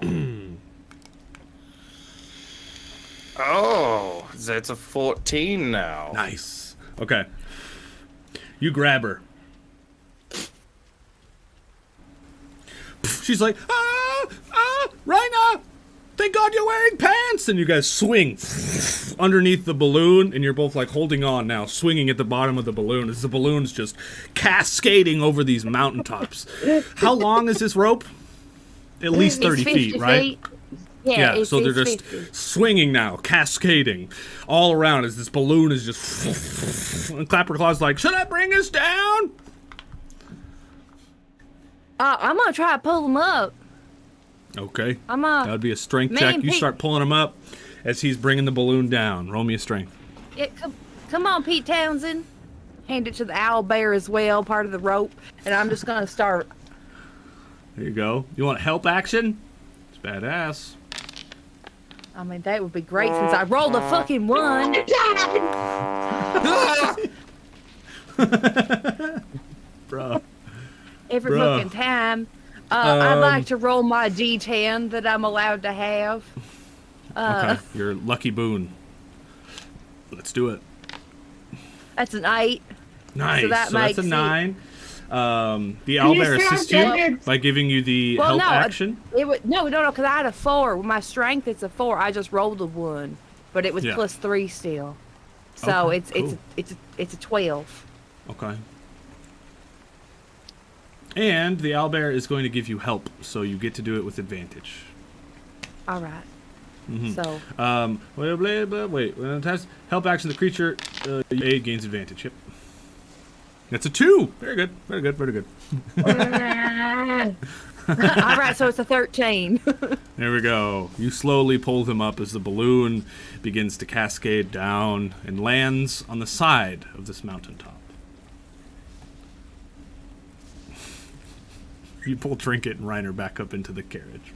Oh, that's a 14 now. Nice. Okay. You grab her. She's like, Riener! Thank God you're wearing pants! And you guys swing underneath the balloon, and you're both like holding on now, swinging at the bottom of the balloon as the balloon's just cascading over these mountaintops. How long is this rope? At least 30 feet, right? Yeah, so they're just 50. swinging now, cascading all around as this balloon is just. And Clapperclaw's like, should I bring us down? I'm gonna try to pull them up. Okay. That That would be a strength Me check. and You Pete- start pulling him up as he's bringing the balloon down. Roll me a strength. Yeah, come on, Pete Townsend. Hand it to the owl bear as well, part of the rope, and I'm just gonna start. There you go. You want help action? It's badass. I mean, that would be great since I rolled a fucking 1. Bro. Every Bruh. fucking time. I'd like to roll my D10 that I'm allowed to have. Okay. Your lucky boon. Let's do it. That's an 8. Nice. So that makes that's a it- 9. The owlbear stop assists you doing it? by giving you the Well, help no, action. No, because I had a 4. With my strength, it's a 4. I just rolled a 1, but it was Yeah. +3 still. So Okay, it's cool. it's a 12. Okay. And the owlbear is going to give you help, so you get to do it with advantage. All right. So Wait. Help action the creature. A gains advantage. Yep. That's a 2. Very good. all right, so it's a 13. There we go. You slowly pull him up as the balloon begins to cascade down and lands on the side of this mountaintop. You pull Trinket and Riener back up into the carriage.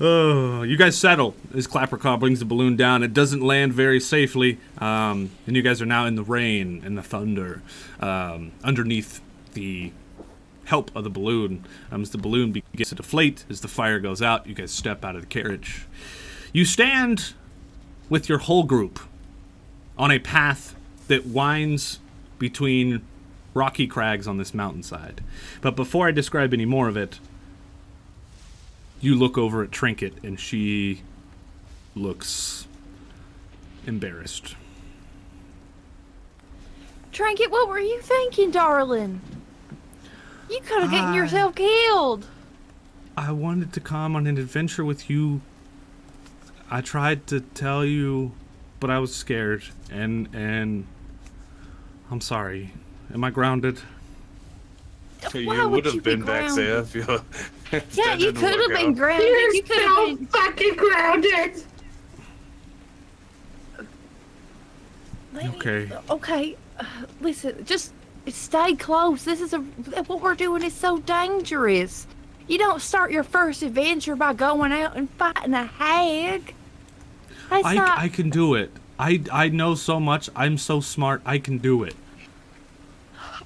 Oh, you guys settle as Clapperclaw brings the balloon down. It doesn't land very safely, and you guys are now in the rain and the thunder underneath the help of the balloon. As the balloon begins to deflate, as the fire goes out, you guys step out of the carriage. You stand with your whole group on a path that winds between rocky crags on this mountainside. But before I describe any more of it, you look over at Trinket, and she looks embarrassed. Trinket, what were you thinking, darling? You could have gotten yourself killed. I wanted to come on an adventure with you. I tried to tell you, but I was scared, and I'm sorry. Am I grounded? You Why would would you have be been back there if you. Yeah, you could have been grounded. You're You could so have been. fucking grounded. Okay. Okay, listen, just stay close. What we're doing is so dangerous. You don't start your first adventure by going out and fighting a hag. I can do it. I know so much. I'm so smart. I can do it.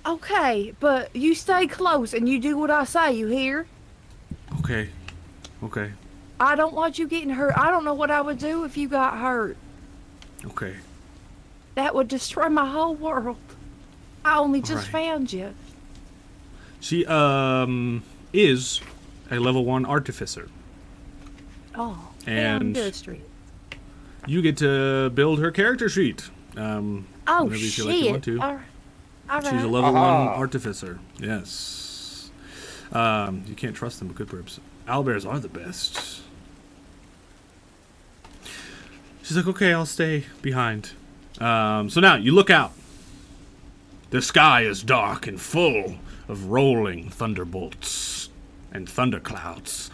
Okay, but you stay close and you do what I say, you hear? Okay. I don't want you getting hurt. I don't know what I would do if you got hurt. Okay. That would destroy my whole world. I only just right. found you. She is a level 1 artificer. Oh, And industry. you get to build her character sheet. Oh, whenever you feel like you want shit. to. All right. She's a level 1 artificer. Yes. You can't trust them with good perps. Owlbears are the best. She's like, okay, I'll stay behind. So now, you look out. The sky is dark and full of rolling thunderbolts and thunderclouds.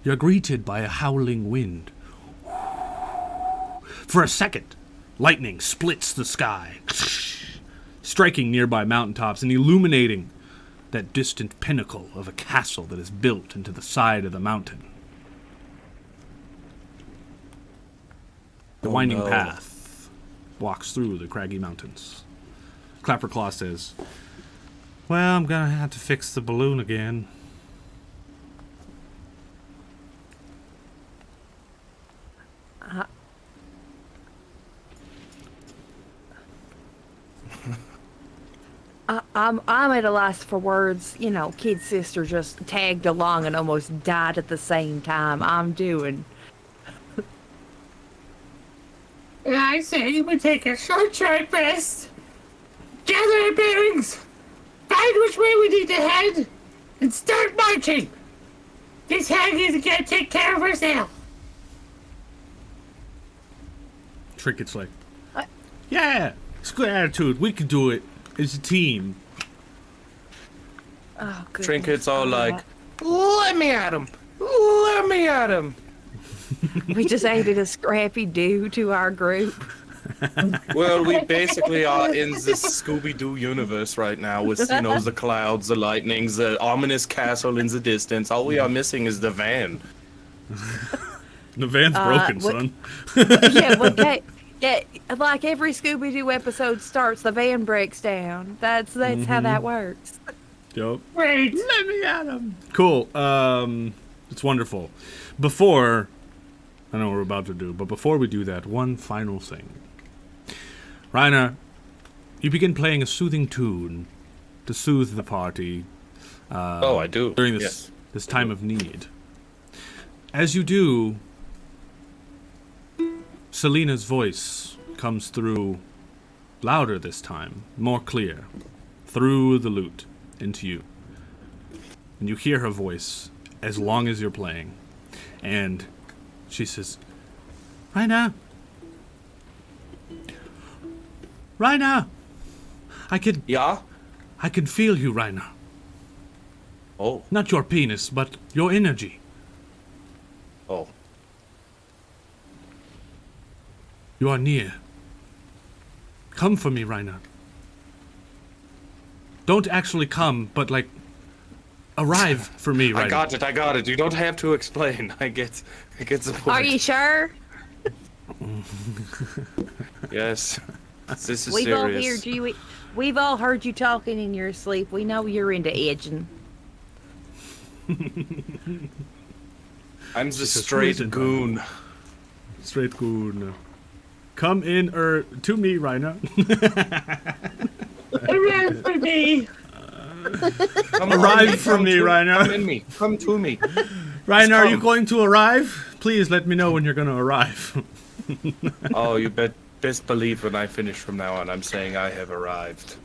You're greeted by a howling wind. For a second, lightning splits the sky, striking nearby mountaintops and illuminating that distant pinnacle of a castle that is built into the side of the mountain. The winding path walks through the craggy mountains. Clapperclaw says, well, I'm gonna have to fix the balloon again. I'm at a loss for words. You know, kid sister just tagged along and almost died at the same time. I'm doing. I say we take a short rest, gather our bearings, find which way we need to head, and start marching. This hag is gonna take care of herself. Trinket's like, yeah, it's a good attitude. We can do it. It's a team. Oh, goodness. Trinket's all like, let me at him. Let me at him. We just added a scrappy dude to our group. Well, we basically are in this Scooby-Doo universe right now with, you know, the clouds, the lightnings, the ominous castle in the distance. All we are missing is the van. The van's broken, son. Yeah, like every Scooby-Doo episode starts, the van breaks down. That's how that works. Yep. Wait. Let me at him. Cool. It's wonderful. Before, I know what we're about to do, but before we do that, one final thing. Riener, you begin playing a soothing tune to soothe the party. I do. During this time of need. As you do, Selena's voice comes through louder this time, more clear, through the lute into you. And you hear her voice as long as you're playing. And she says, Riener, I can feel you, Riener. Oh. Not your penis, but your energy. Oh. You are near. Come for me, Riener. Don't actually come, but like, arrive for me, Riener. I got it. You don't have to explain. I get the point. Are you sure? Yes. This is We've serious. We've all heard you talking in your sleep. We know you're into edging. I'm the straight goon. Straight goon. Come in, to me, Riener. Arrive for me. Arrive for me, Riener. Come in me. Come to me. Riener, are you going to arrive? Please let me know when you're going to arrive. Oh, you best believe when I finish from now on, I'm saying I have arrived.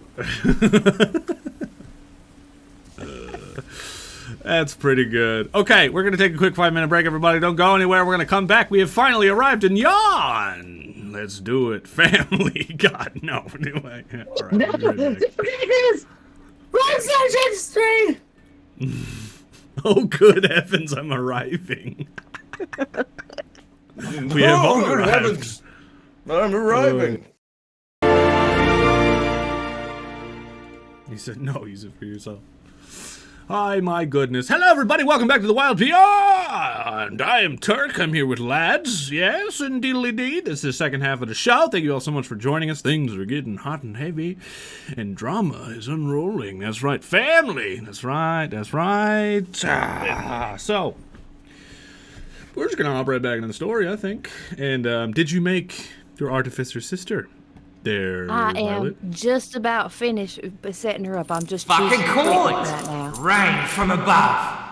That's pretty good. Okay, we're going to take a quick 5-minute break, everybody. Don't go anywhere. We're going to come back. We have finally arrived in Yawn. Let's do it, family. God, no. Anyway. All right, Run, Sergeant String! Oh, good heavens, I'm arriving. We have all good arrived. heavens. I'm arriving. He said, no, use it for yourself. Hi, my goodness. Hello, everybody. Welcome back to the Wild Beyond. I am Turk. I'm here with lads. Yes, and deedly-dee. This is the second half of the show. Thank you all so much for joining us. Things are getting hot and heavy, and drama is unrolling. That's right. Family. That's right. That's right. So, we're just going to hop right back into the story, I think. And did you make your artificer sister there, I Violet? am just about finished setting her up. I'm just Fucking choosing cool right it! now. Rain from above.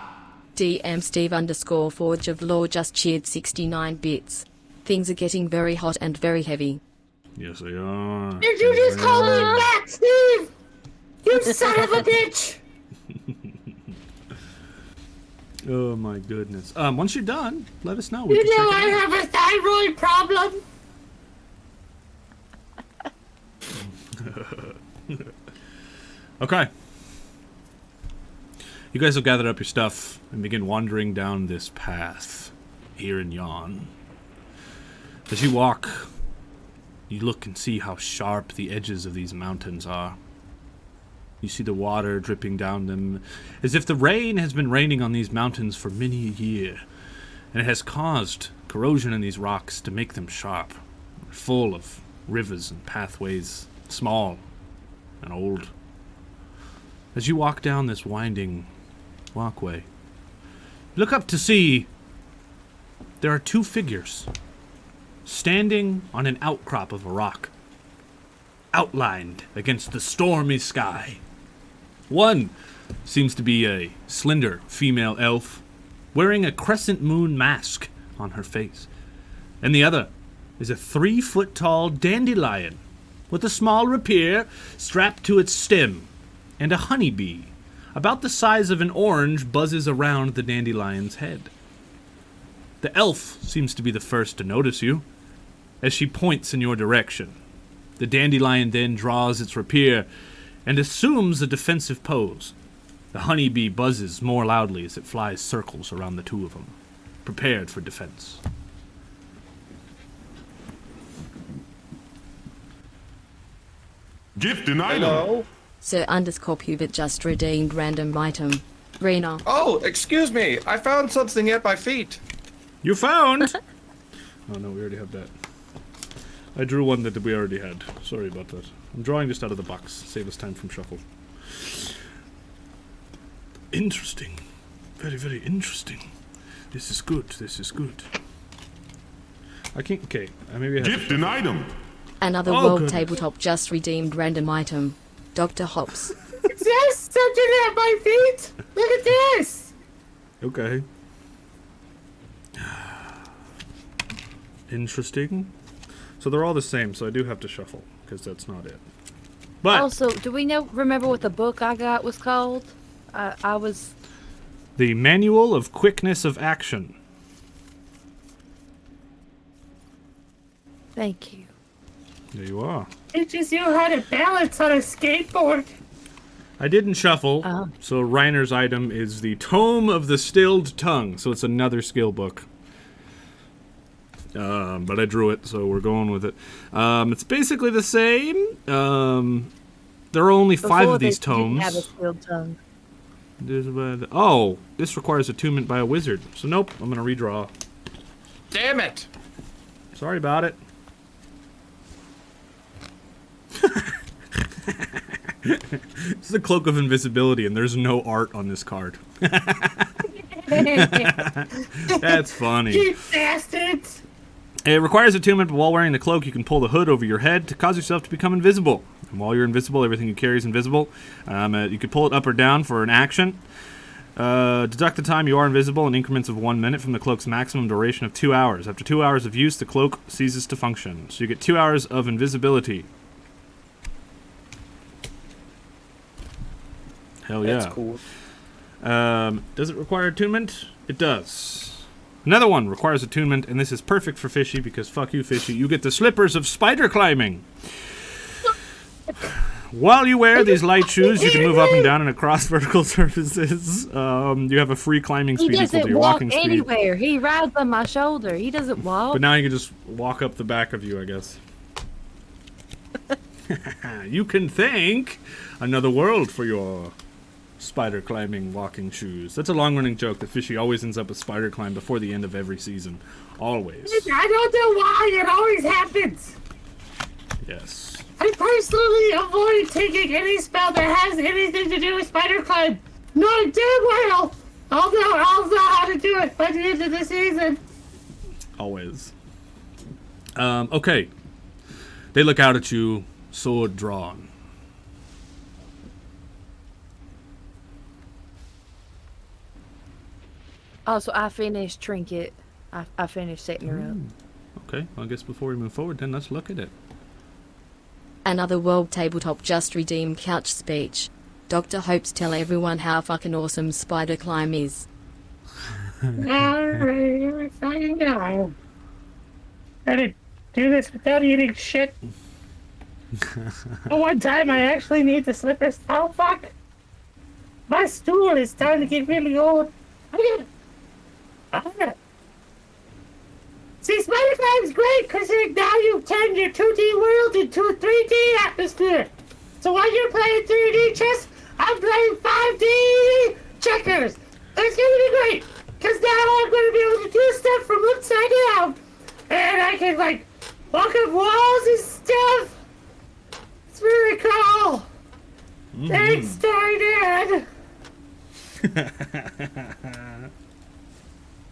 DM Steve_Forge of Law just cheered 69 bits. Things are getting very hot and very heavy. Yes, they are. Did you just call me back, Steve? You son of a bitch! Oh my goodness. Once you're done, let us know. We You can know check I it out. have a thyroid problem. Okay. You guys have gathered up your stuff and begin wandering down this path here in Yawn. As you walk, you look and see how sharp the edges of these mountains are. You see the water dripping down them, as if the rain has been raining on these mountains for many a year, and it has caused corrosion in these rocks to make them sharp, full of rivers and pathways, small and old. As you walk down this winding walkway, you look up to see there are two figures standing on an outcrop of a rock, outlined against the stormy sky. One seems to be a slender female elf, wearing a crescent moon mask on her face, and the other is a 3-foot-tall dandelion with a small rapier strapped to its stem, and a honeybee about the size of an orange buzzes around the dandelion's head. The elf seems to be the first to notice you, as she points in your direction. The dandelion then draws its rapier and assumes a defensive pose. The honeybee buzzes more loudly as it flies circles around the two of them, prepared for defense. Gift denied. Hello? Sir _Pubit just redeemed random item. Riener. Oh, excuse me. I found something at my feet. You found! Oh no, we already have that. I drew one that we already had. Sorry about that. I'm drawing just out of the box. Save us time from shuffle. Interesting. Very, very interesting. This is good. This is good. I can't... Okay, maybe I have... Gift denied him. Another Oh, World goodness. Tabletop just redeemed random item. Dr. Hops. Is there something at my feet? Look at this! Okay. Interesting. So they're all the same, so I do have to shuffle, because that's not it. But... Also, do we remember what the book I got was called? I was The Manual of Quickness of Action. Thank you. There you are. Teaches you how to balance on a skateboard. I didn't shuffle, Oh. so Reiner's item is the Tome of the Stilled Tongue, so it's another skill book. But I drew it, so we're going with it. It's basically the same. There are only 5 Before of these this, you didn't tomes. have a sealed tongue. Oh, this requires attunement by a wizard. So nope, I'm gonna redraw. Damn it! Sorry about it. This is a cloak of invisibility, and there's no art on this card. That's funny. You bastards! It requires attunement, but while wearing the cloak, you can pull the hood over your head to cause yourself to become invisible. And while you're invisible, everything you carry is invisible. You can pull it up or down for an action. Deduct the time you are invisible in increments of 1 minute from the cloak's maximum duration of 2 hours. After 2 hours of use, the cloak ceases to function. So you get 2 hours of invisibility. Hell yeah. That's cool. Does it require attunement? It does. Another one requires attunement, and this is perfect for Fishy because fuck you, Fishy. You get the slippers of spider climbing. While you wear these light shoes, you can move up and down and across vertical surfaces. You have a free climbing He speed equal to doesn't your walk walking speed. anywhere. He rides on my shoulder. He doesn't walk. But now you can just walk up the back of you, I guess. You can thank another world for your spider climbing walking shoes. That's a long-running joke that Fishy always ends up with spider climb before the end of every season. Always. I don't know why it always happens. Yes. I personally avoid taking any spell that has anything to do with spider climb. Knowing damn well I'll know how to do it by the end of the season. Always. Okay. They look out at you, sword drawn. Oh, so I finished Trinket. I finished setting her up. Okay, well, I guess before we move forward, then let's look at it. Another World Tabletop Just Redeemed couch speech. Dr. hopes tell everyone how fucking awesome spider climb is. Alright, fucking go. Gotta do this without eating shit. One time I actually need the slippers. Oh fuck! My stool is starting to get really old. Okay. See, spider climb's great because now you've turned your 2D world into a 3D atmosphere. So while you're playing 3D chess, I'm playing 5D checkers. It's gonna be great because now I'm gonna be able to do stuff from upside down, and I can like walk up walls and stuff. It's really cool. Thanks, Story Dad.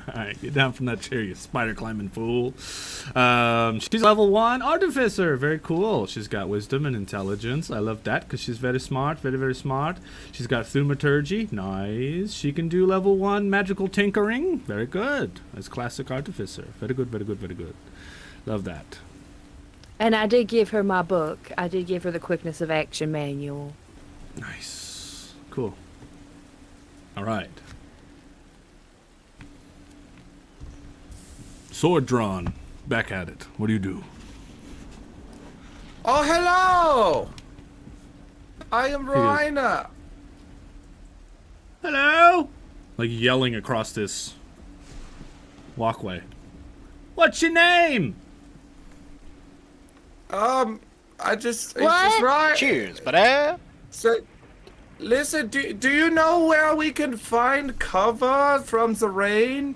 Alright, get down from that chair, you spider climbing fool. She's level 1 artificer. Very cool. She's got wisdom and intelligence. I love that because she's very smart. Very, very smart. She's got thaumaturgy. Nice. She can do level 1 magical tinkering. Very good. That's classic artificer. Very good, very good, very good. Love that. And I did give her my book. I did give her the Quickness of Action manual. Nice. Cool. Alright. Sword drawn. Back at it. What do you do? Oh, hello! I am Riener. Hello? Like yelling across this walkway. What's your name? It's just right. Cheers, buddy. So, listen, do you know where we can find cover from the rain?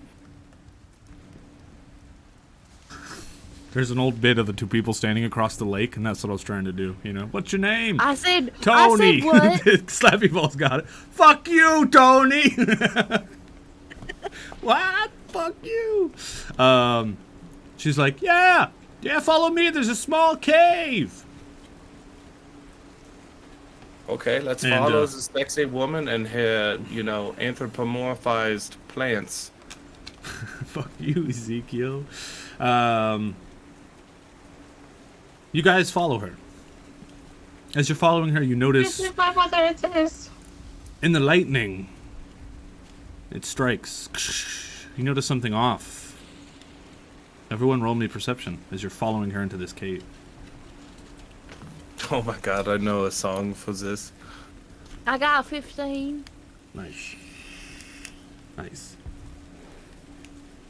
There's an old bit of the two people standing across the lake, and that's what I was trying to do. You know, what's your name? I said, Tony. I said what? Slappy Ball's got it. Fuck you, Tony. What? Fuck you. She's like, yeah, follow me. There's a small cave. Okay, let's follow the sexy woman and her, anthropomorphized plants. Fuck you, Ezekiel. You guys follow her. As you're following her, you notice This is my mother. It says. in the lightning, It strikes. You notice something off. Everyone roll me perception as you're following her into this cave. Oh my god, I know a song for this. I got 15. Nice. Nice.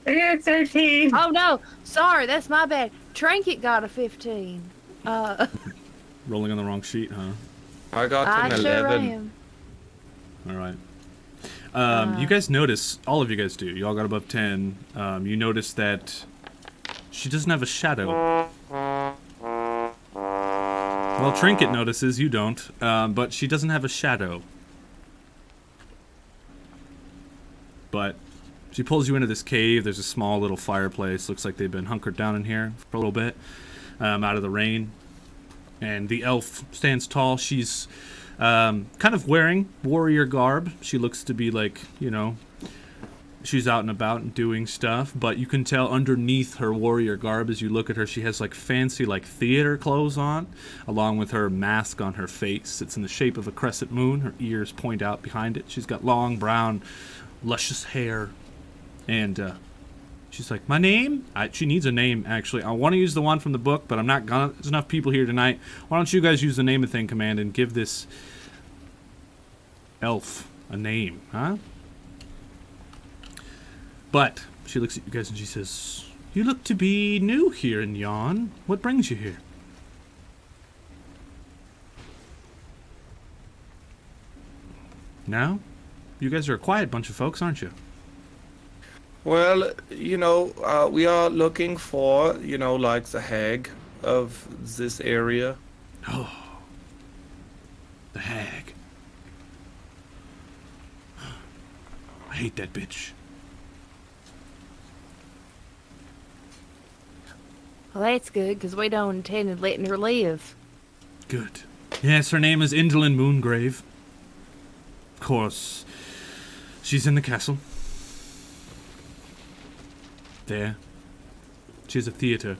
I got 13. Oh no, sorry, that's my bad. Trinket got a 15. Rolling on the wrong sheet, huh? I got I an sure 11. am. All right. You guys notice, all of you guys do, you all got above 10. You notice that she doesn't have a shadow. Well, Trinket notices, you don't, but she doesn't have a shadow. But she pulls you into this cave. There's a small little fireplace. Looks like they've been hunkered down in here for a little bit, out of the rain. And the elf stands tall. She's kind of wearing warrior garb. She looks to be like, you know, she's out and about and doing stuff. But you can tell underneath her warrior garb, as you look at her, she has like fancy like theater clothes on, along with her mask on her face. It's in the shape of a crescent moon. Her ears point out behind it. She's got long brown luscious hair, and she's like, my name? She needs a name, actually. I want to use the one from the book, but I'm not gonna. There's enough people here tonight. Why don't you guys use the name a thing command and give this elf a name, huh? But she looks at you guys and she says, you look to be new here in Yon. What brings you here? Now? You guys are a quiet bunch of folks, aren't you? Well, you know, we are looking for, you know, like the hag of this area. Oh. The hag. I hate that bitch. Well, that's good, because we don't intend letting her live. Good. Yes, her name is Indolin Moongrave. Of course, she's in the castle. There. She has a theater.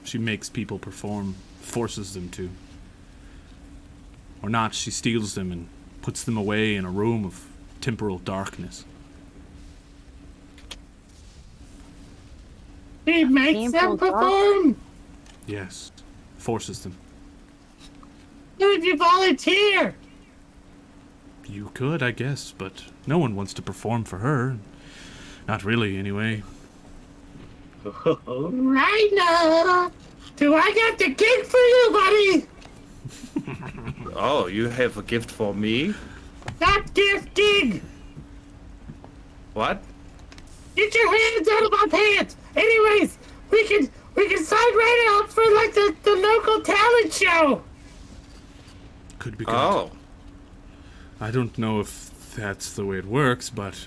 She makes people perform, forces them to. Or not, she steals them and puts them away in a room of temporal darkness. He makes them perform. Yes. Forces them. Would you volunteer? You could, I guess, but no one wants to perform for her. Not really, anyway. Riener, do I got the gig for you, buddy? Oh, you have a gift for me? Not gift, gig. What? Get your hands out of my pants. Anyways, we can sign Riener up for like the local talent show. Could be good. Oh. I don't know if that's the way it works, but...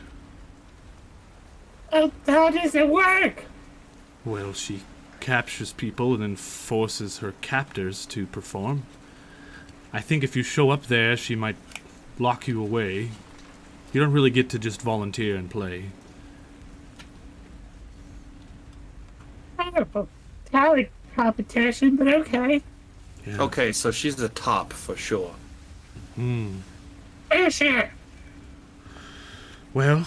How does it work? Well, she captures people and then forces her captors to perform. I think if you show up there, she might lock you away. You don't really get to just volunteer and play. Oh, talent competition, but okay. Yeah. Okay, so she's the top for sure. For sure. Well,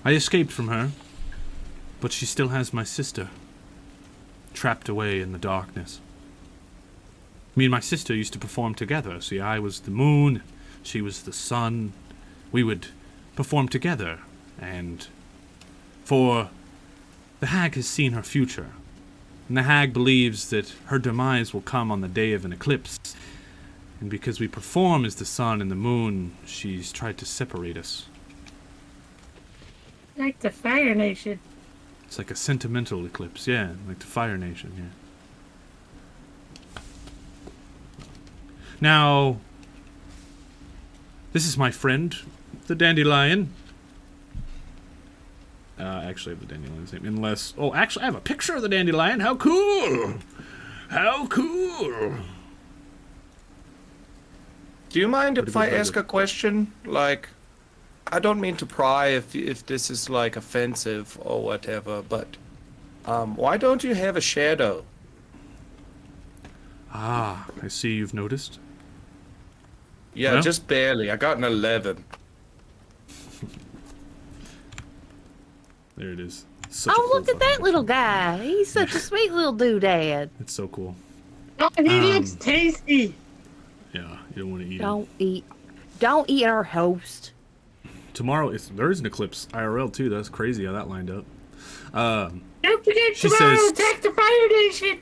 I escaped from her, but she still has my sister, trapped away in the darkness. Me and my sister used to perform together. See, I was the moon, she was the sun. We would perform together, and the hag has seen her future, and the hag believes that her demise will come on the day of an eclipse, and because we perform as the sun and the moon, she's tried to separate us. Like the Fire Nation. It's like a sentimental eclipse, yeah, like the Fire Nation, yeah. Now, this is my friend, the dandelion. Actually, I have the dandelion's name, unless... Oh, actually, I have a picture of the dandelion. How cool! How cool! Do you mind if I ask a question? Like, I don't mean to pry if this is like offensive or whatever, but why don't you have a shadow? Ah, I see you've noticed. Yeah, Well? just barely. I got an 11. There it is. Such a Oh, cool look at that fucking little picture. guy. He's such a sweet little doodad. It's so cool. Oh, he looks tasty. Yeah, you don't want to eat it. Don't eat our host. Tomorrow, there is an eclipse IRL too. That's crazy how that lined up. Don't forget She tomorrow, says- attack the Fire Nation.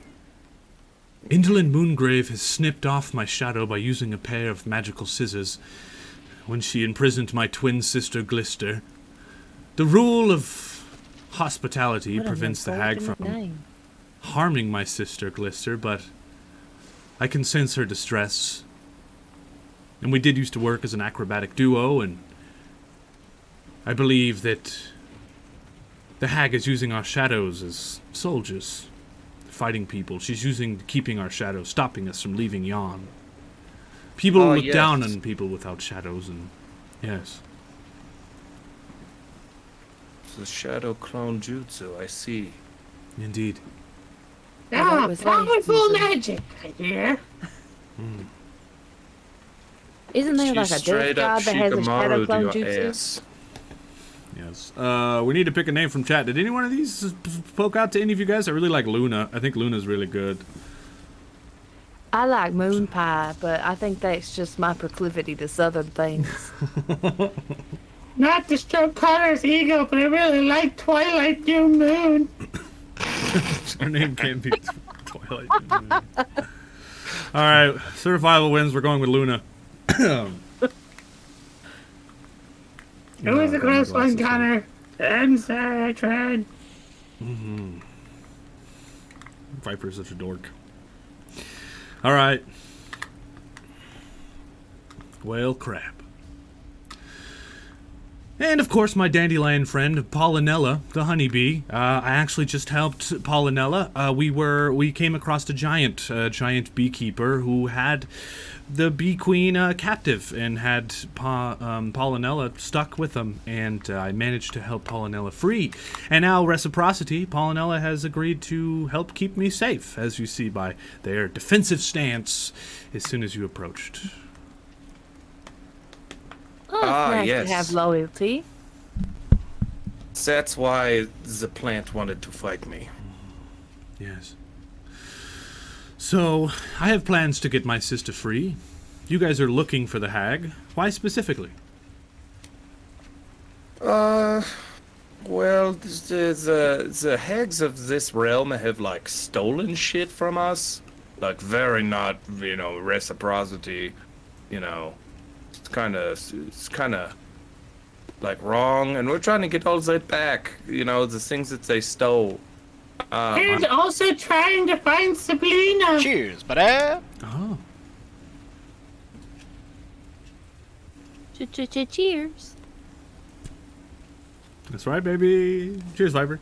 Indolent Moongrave has snipped off my shadow by using a pair of magical scissors when she imprisoned my twin sister Glister. The rule of hospitality What an prevents the hag unfortunate from name. harming my sister Glister, but I can sense her distress. And we did used to work as an acrobatic duo, and I believe that the hag is using our shadows as soldiers, fighting people. She's keeping our shadows, stopping us from leaving Yon. People look yes. down on people without shadows, and yes. The shadow clone jutsu, I see. Indeed. Ah, was like powerful using- magic, I hear. Isn't there like a Straight death up god that has a shadow Shikamaru clone to your jutsu? ass. Yes. We need to pick a name from chat. Did any one of these poke out to any of you guys? I really like Luna. I think Luna's really good. I like moon pie, but I think that's just my proclivity to southern things. Not to stroke Connor's ego, but I really like Twilight New Moon. Her name can't be Twilight. Alright, certifiable wins. We're going with Luna. It was a close one, Connor. I'm sorry, I tried. Viper's such a dork. Alright. Well, crap. And of course, my dandelion friend, Pollinella, the honeybee. I actually just helped Pollinella. We came across a giant beekeeper who had the bee queen captive and had Pollinella stuck with him, and I managed to help Pollinella free. And now, reciprocity, Pollinella has agreed to help keep me safe, as you see by their defensive stance as soon as you approached. Oh, it's nice yes. to have loyalty. That's why the plant wanted to fight me. Yes. So, I have plans to get my sister free. You guys are looking for the hag. Why specifically? Well, the hags of this realm have, like, stolen shit from us. Like, very not, reciprocity, It's kind of, like, wrong, and we're trying to get all that back, the things that they stole. And also trying to find Sabrina. Cheers, buddy. Oh. Cheers. That's right, baby. Cheers, Viper.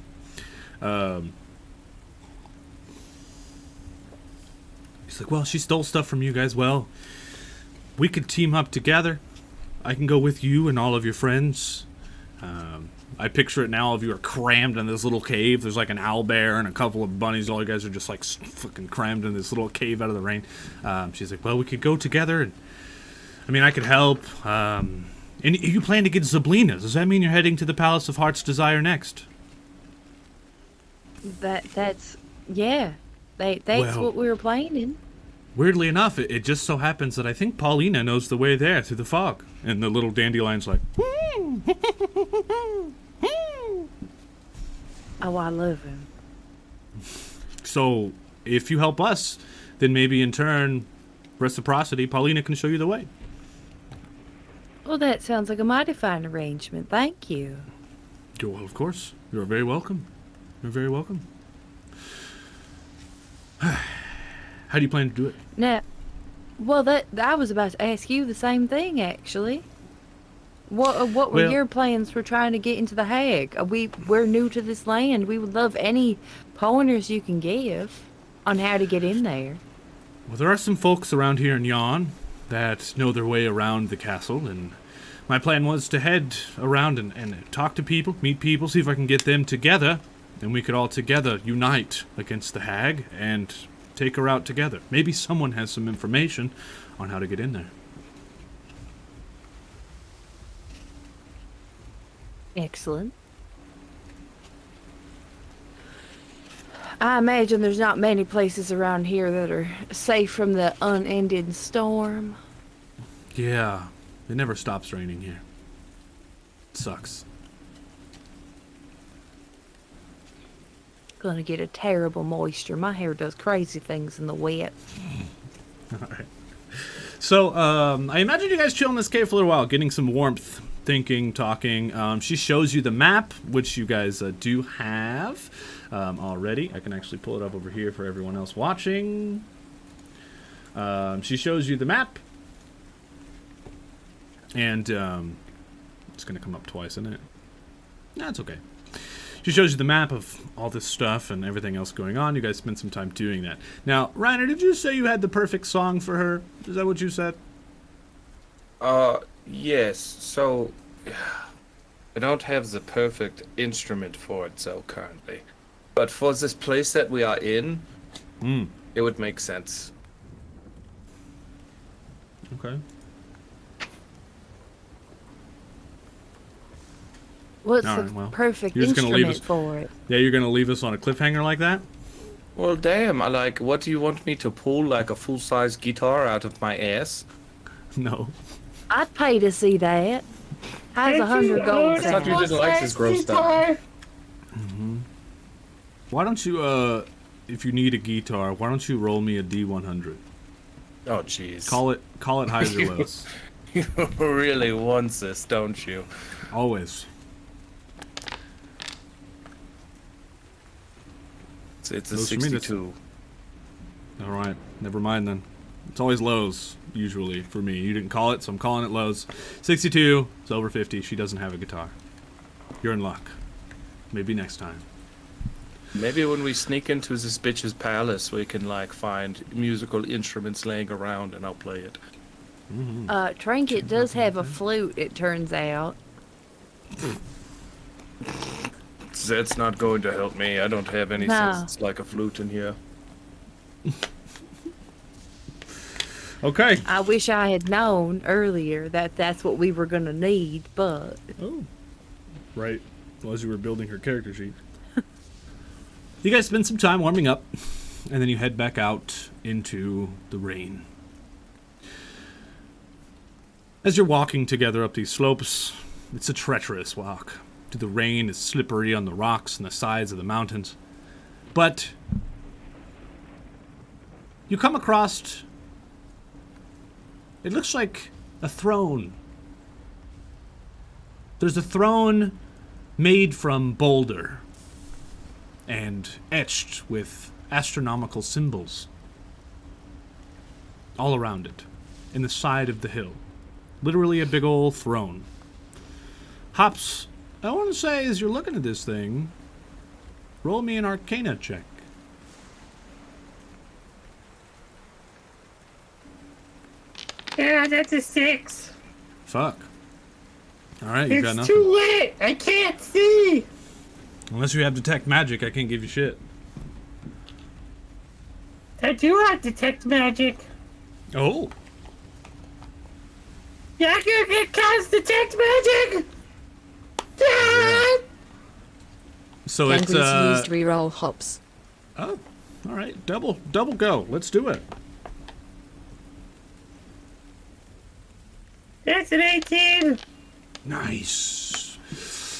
He's like, well, she stole stuff from you guys. Well, we could team up together. I can go with you and all of your friends. I picture it now. All of you are crammed in this little cave. There's like an owlbear and a couple of bunnies. All you guys are just like fucking crammed in this little cave out of the rain. She's like, well, we could go together. And I mean, I could help. And you plan to get Zablina. Does that mean you're heading to the Palace of Heart's Desire next? That's yeah. That's Well- what we were planning. Weirdly enough, it just so happens that I think Paulina knows the way there through the fog. And the little dandelion's like, Oh, I love him. so if you help us, then maybe in turn, reciprocity, Paulina can show you the way. Well, that sounds like a mighty fine arrangement. Thank you. Well, of course. You're very welcome. You're very welcome. How do you plan to do it? Now, well, that I was about to ask you the same thing, actually. What were Well- your plans for trying to get into the hag? We're new to this land. We would love any pointers you can give on how to get in there. Well, there are some folks around here in Yon that know their way around the castle, and my plan was to head around and talk to people, meet people, see if I can get them together, and we could all together unite against the hag and take her out together. Maybe someone has some information on how to get in there. Excellent. I imagine there's not many places around here that are safe from the unending storm. Yeah, it never stops raining here. It sucks. Gonna get a terrible moisture. My hair does crazy things in the wet. All right. So, I imagine you guys chill in this cave for a little while, getting some warmth, thinking, talking. She shows you the map, which you guys do have already. I can actually pull it up over here for everyone else watching. She shows you the map. And it's going to come up twice, isn't it? No, it's okay. She shows you the map of all this stuff and everything else going on. You guys spend some time doing that. Now, Riener, did you say you had the perfect song for her? Is that what you said? Yes. So, I don't have the perfect instrument for it, so currently. But for this place that we are in, it would make sense. Okay. What's All the right, well, perfect you're just gonna leave instrument for it? Yeah, you're going to leave us on a cliffhanger like that? Well, damn, what do you want me to pull, like a full-size guitar out of my ass? No. I'd pay to see that. How's 100 gold I thought you sound? didn't like this gross stuff. Why don't you, if you need a guitar, why don't you roll me a D100? Oh, jeez. Call it highs or lows. You really want this, don't you? Always. It's a Those for me, that's- 62. All right. Never mind then. It's always lows, usually, for me. You didn't call it, so I'm calling it lows. 62. It's over 50. She doesn't have a guitar. You're in luck. Maybe next time. Maybe when we sneak into this bitch's palace, we can, like, find musical instruments laying around and I'll play it. Trinket does have a flute, it turns out. That's not going to help me. I don't have any No. sense like a flute in here. Okay. I wish I had known earlier that that's what we were going to need, but Oh. Right. Well, as you were building her character sheet. You guys spend some time warming up, and then you head back out into the rain. As you're walking together up these slopes, it's a treacherous walk. The rain is slippery on the rocks and the sides of the mountains. But you come across, it looks like a throne. There's a throne made from boulder and etched with astronomical symbols all around it, in the side of the hill. Literally a big old throne. Hops, I want to say, as you're looking at this thing, roll me an Arcana check. Yeah, that's a 6. Fuck. Alright, you got It's nothing. too late. I can't see. Unless you have detect magic, I can't give you shit. I do have detect magic. Oh. Yeah, I can cast detect magic. Ah! So Can it's, please use reroll hops. oh, alright, double go. Let's do it. That's an 18. Nice.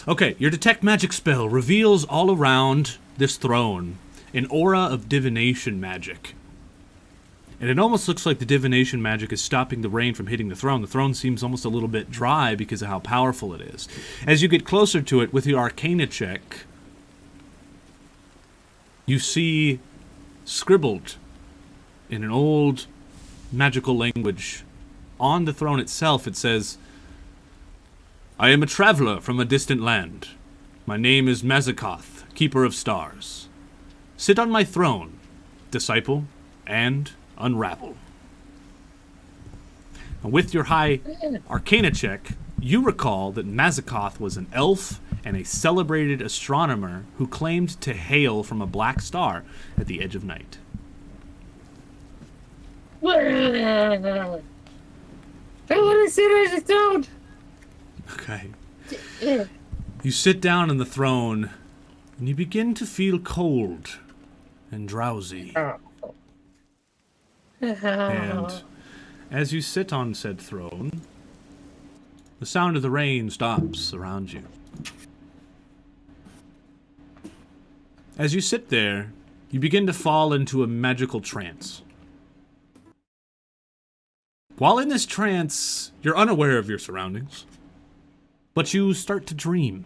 Okay, your detect magic spell reveals all around this throne an aura of divination magic. And it almost looks like the divination magic is stopping the rain from hitting the throne. The throne seems almost a little bit dry because of how powerful it is. As you get closer to it with your Arcana check, you see scribbled in an old magical language on the throne itself, it says, I am a traveler from a distant land. My name is Mazakoth, Keeper of Stars. Sit on my throne, disciple, and unravel. And with your high Arcana check, you recall that Mazakoth was an elf and a celebrated astronomer who claimed to hail from a black star at the edge of night. I want to sit on the throne. Okay. You sit down on the throne, and you begin to feel cold and drowsy. Oh. And as you sit on said throne, the sound of the rain stops around you. As you sit there, you begin to fall into a magical trance. While in this trance, you're unaware of your surroundings, but you start to dream.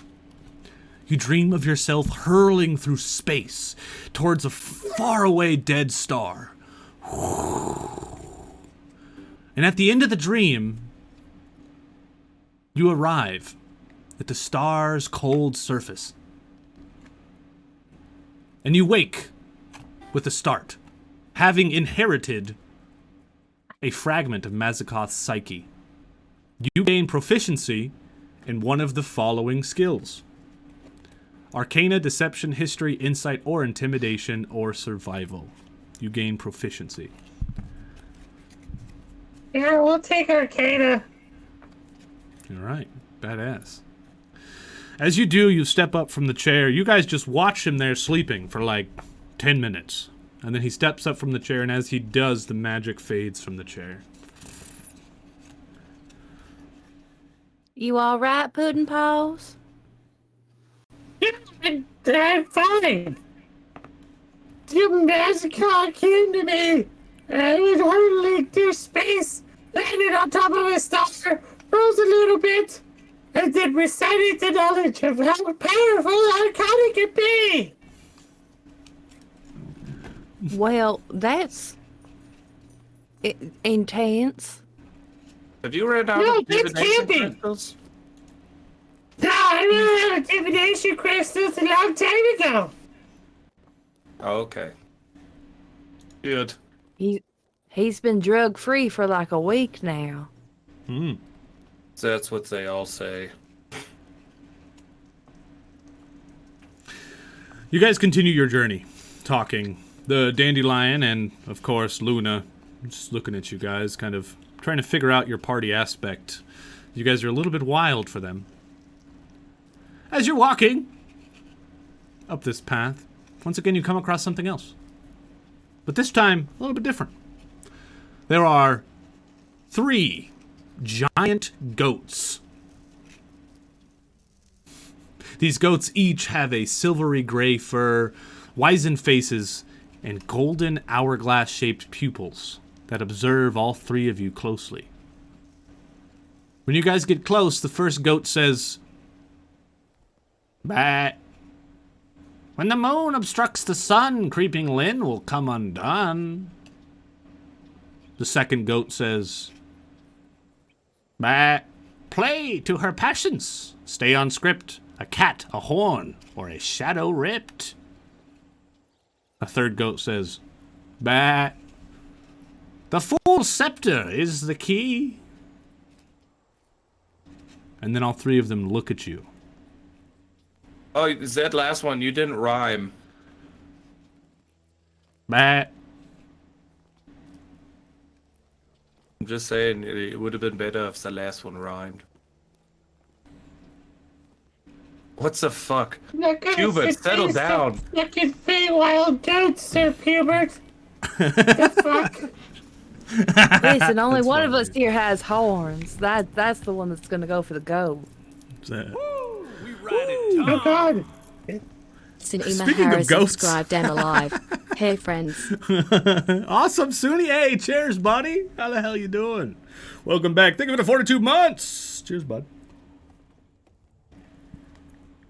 You dream of yourself hurling through space towards a faraway dead star. And at the end of the dream, you arrive at the star's cold surface. And you wake with a start, having inherited a fragment of Mazakoth's psyche. You gain proficiency in one of the following skills: Arcana, Deception, History, Insight, or Intimidation, or Survival. You gain proficiency. Yeah, we'll take Arcana. Alright, badass. As you do, you step up from the chair. You guys just watch him there sleeping for like 10 minutes. And then he steps up from the chair, and as he does, the magic fades from the chair. You all right, Puddin' Paws? Yeah, I'm fine. The Mazakoth came to me, and I was hurtling through space, landed on top of a star, froze a little bit, and then recited the knowledge of how powerful Arcana can be. Well, that's intense. Have you read out No, of that's divination camping. crystals? No, I ran out of divination crystals a long time ago. Oh, okay. Good. He's been drug free for like a week now. So that's what they all say. You guys continue your journey, talking. The dandelion and, of course, Luna just looking at you guys, kind of trying to figure out your party aspect. You guys are a little bit wild for them. As you're walking up this path, once again you come across something else. But this time, a little bit different. There are 3 giant goats. These goats each have a silvery gray fur, wizened faces, and golden hourglass-shaped pupils that observe all 3 of you closely. When you guys get close, the first goat says, "Bah. When the moon obstructs the sun, creeping Lynn will come undone." The second goat says, "Bah. Play to her passions. Stay on script. A cat, a horn, or a shadow ripped." A third goat says, "Bah. The fool's scepter is the key." And then all 3 of them look at you. Oh, is that last one? You didn't rhyme. Bah. I'm just saying it would have been better if the last one rhymed. What's the fuck? Hubert, settle down. Fucking Feywild goats, Sir Hubert. The fuck? Listen, only That's one of funny. us here has horns. That's the one that's gonna go for the goat. Oh God. St. Emma Speaking of Harris ghosts. subscribed and alive. Hey friends. Awesome, Suni. Hey, cheers, buddy. How the hell you doing? Welcome back. Think of it at 42 months. Cheers, bud.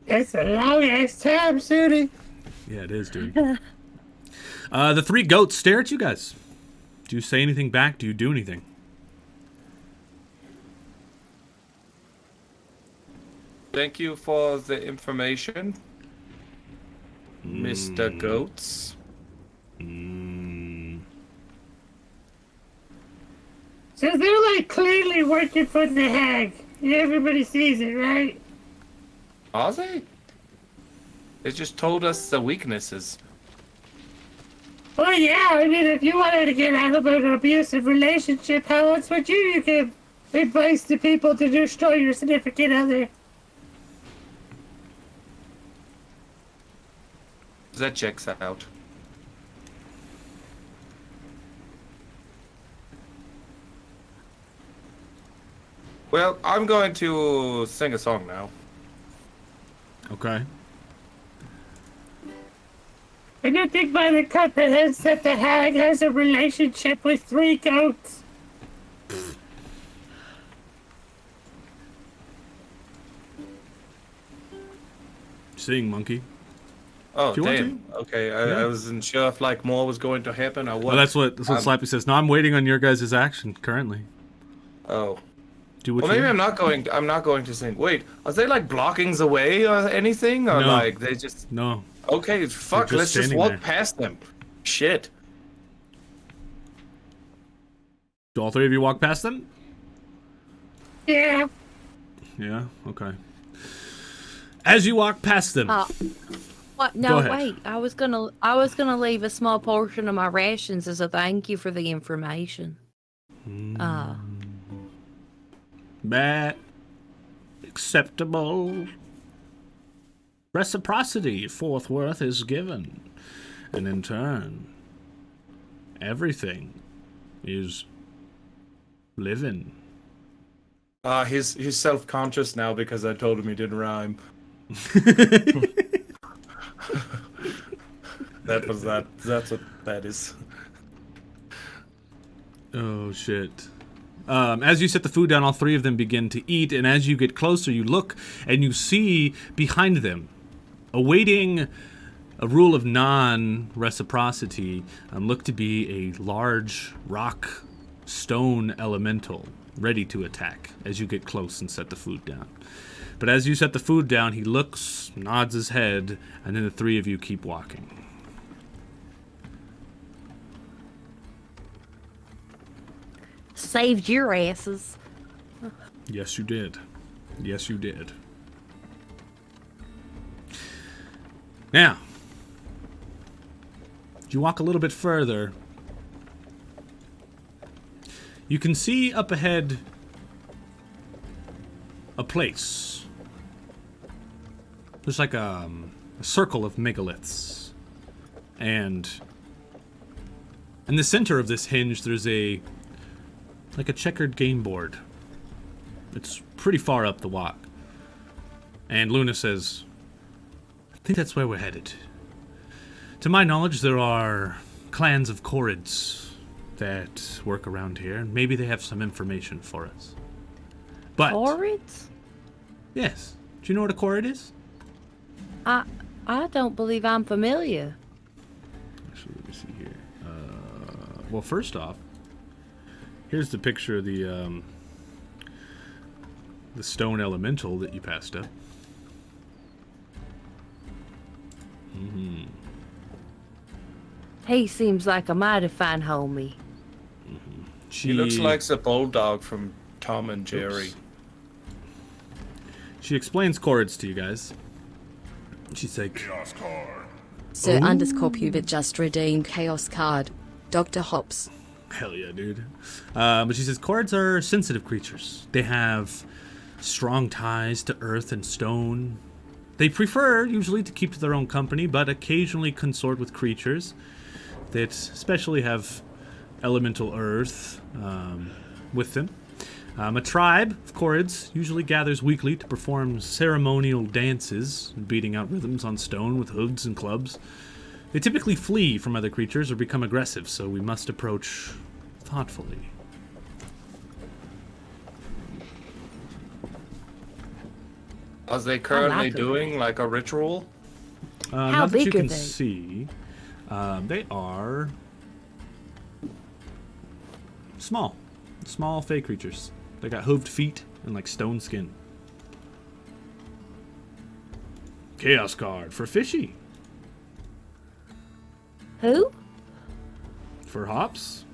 It's a long ass time, Sudi. Yeah, it is, dude. The 3 goats stare at you guys. Do you say anything back? Do you do anything? Thank you for the information, Mr. Goats. So they're like clearly working for the hag. Everybody sees it, right? Are they? They just told us the weaknesses. Well, yeah, I mean, if you wanted to get out of an abusive relationship, how else would you give advice to people to destroy your significant other? That checks out. Well, I'm going to sing a song now. Okay. I don't think by the cut that is that the hag has a relationship with 3 goats. Sing, monkey. Oh, If you want damn. Okay, I wasn't sure if like more was going to happen or what. Well, that's what Slappy says. No, I'm waiting on your guys' action currently. Oh. Do what Well, you maybe want. I'm not going to sing. Wait, are they like blockings away or anything, or No. like they just? No. Okay, fuck. just Let's just standing walk there. past them. Shit. Do all 3 of you walk past them? Yeah. Yeah. Okay. As you walk past them, What? Go No, ahead. wait. I was gonna leave a small portion of my rations as a thank you for the information. Bat, acceptable. Reciprocity forthwith is given, and in turn, everything is living. He's self-conscious now because I told him he didn't rhyme. That's what that is. Oh shit. As you set the food down, all 3 of them begin to eat, and as you get closer, you look and you see behind them, awaiting a rule of non-reciprocity, look to be a large rock stone elemental ready to attack as you get close and set the food down. But as you set the food down, he looks, nods his head, and then the 3 of you keep walking. Saved your asses. Yes, you did. Yes, you did. Now, as you walk a little bit further, you can see up ahead a place. There's like a circle of megaliths. And in the center of this hinge, there's like a checkered game board. It's pretty far up the walk. And Luna says, I think that's where we're headed. To my knowledge, there are clans of Corrids that work around here. Maybe they have some information for us. But Horrids? yes. Do you know what a Corrid is? I don't believe I'm familiar. Actually, let me see here. Well, first off, here's the picture of the stone elemental that you passed up. He seems like a mighty fine homie. He looks like the bulldog from Tom and Jerry. Oops. She explains Corrids to you guys. She's like, Sir underscore Pubit just redeemed Chaos card. Dr. Hops. hell yeah, dude. But she says Corrids are sensitive creatures. They have strong ties to earth and stone. They prefer usually to keep to their own company, but occasionally consort with creatures that especially have elemental earth with them. A tribe of Corrids usually gathers weekly to perform ceremonial dances, beating out rhythms on stone with hooves and clubs. They typically flee from other creatures or become aggressive, so we must approach thoughtfully. Are they currently them. doing like a ritual? How Not that you big are can they? see. They are small. Small fey creatures. They got hooved feet and like stone skin. Chaos card for Fishy. Who? For Hops.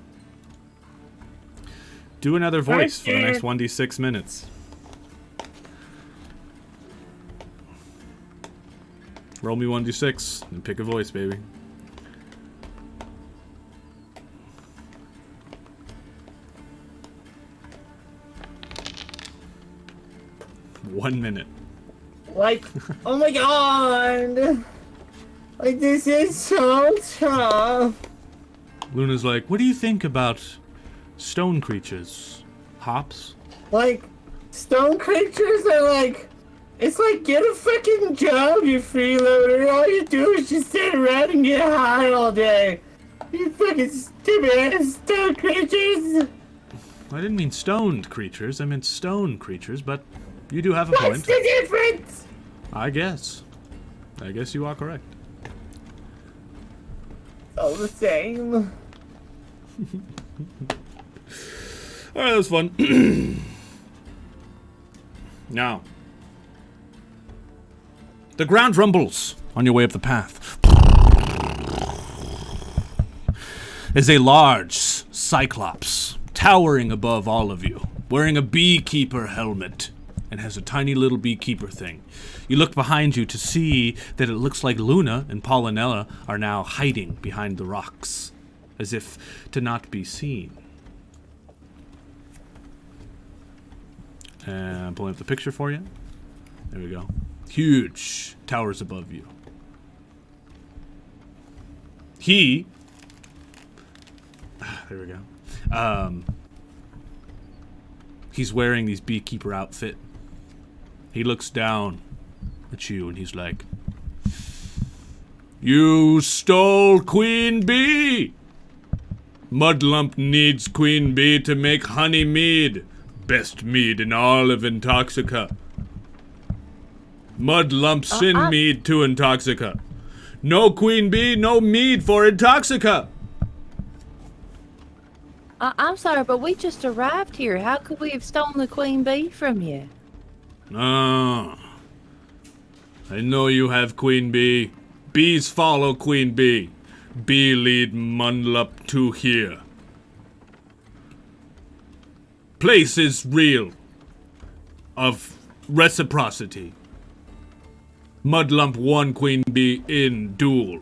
Do another voice for the next 1d6 minutes. Roll me 1d6 and pick a voice, baby. One minute. Like, oh my god! Like, this is so tough! Luna's like, what do you think about stone creatures, Hops? Like, stone creatures are like, it's like, get a fucking job, you freeloader. All you do is just sit around and get high all day. You fucking stupid ass stone creatures. I didn't mean stoned creatures, I meant stone creatures, but you do have a point. What's the difference? I guess you are correct. All the same. Alright, that was fun. Now, the ground rumbles on your way up the path. Is a large cyclops towering above all of you, wearing a beekeeper helmet, and has a tiny little beekeeper thing. You look behind you to see that it looks like Luna and Pollinella are now hiding behind the rocks, as if to not be seen. And I'm pulling up the picture for you. There we go. Huge towers above you. There we go. He's wearing these beekeeper outfit. He looks down at you and he's like, "You stole Queen Bee! Mudlump needs Queen Bee to make honey mead. Best mead in all of Intoxica. Mudlump send mead to Intoxica. No Queen Bee, no mead for Intoxica." I'm sorry, but we just arrived here. How could we have stolen the queen bee from you? Ah, I know you have Queen Bee. Bees follow Queen Bee. Bee lead Mudlump to here. Place is real. Of reciprocity. Mudlump won Queen Bee in duel.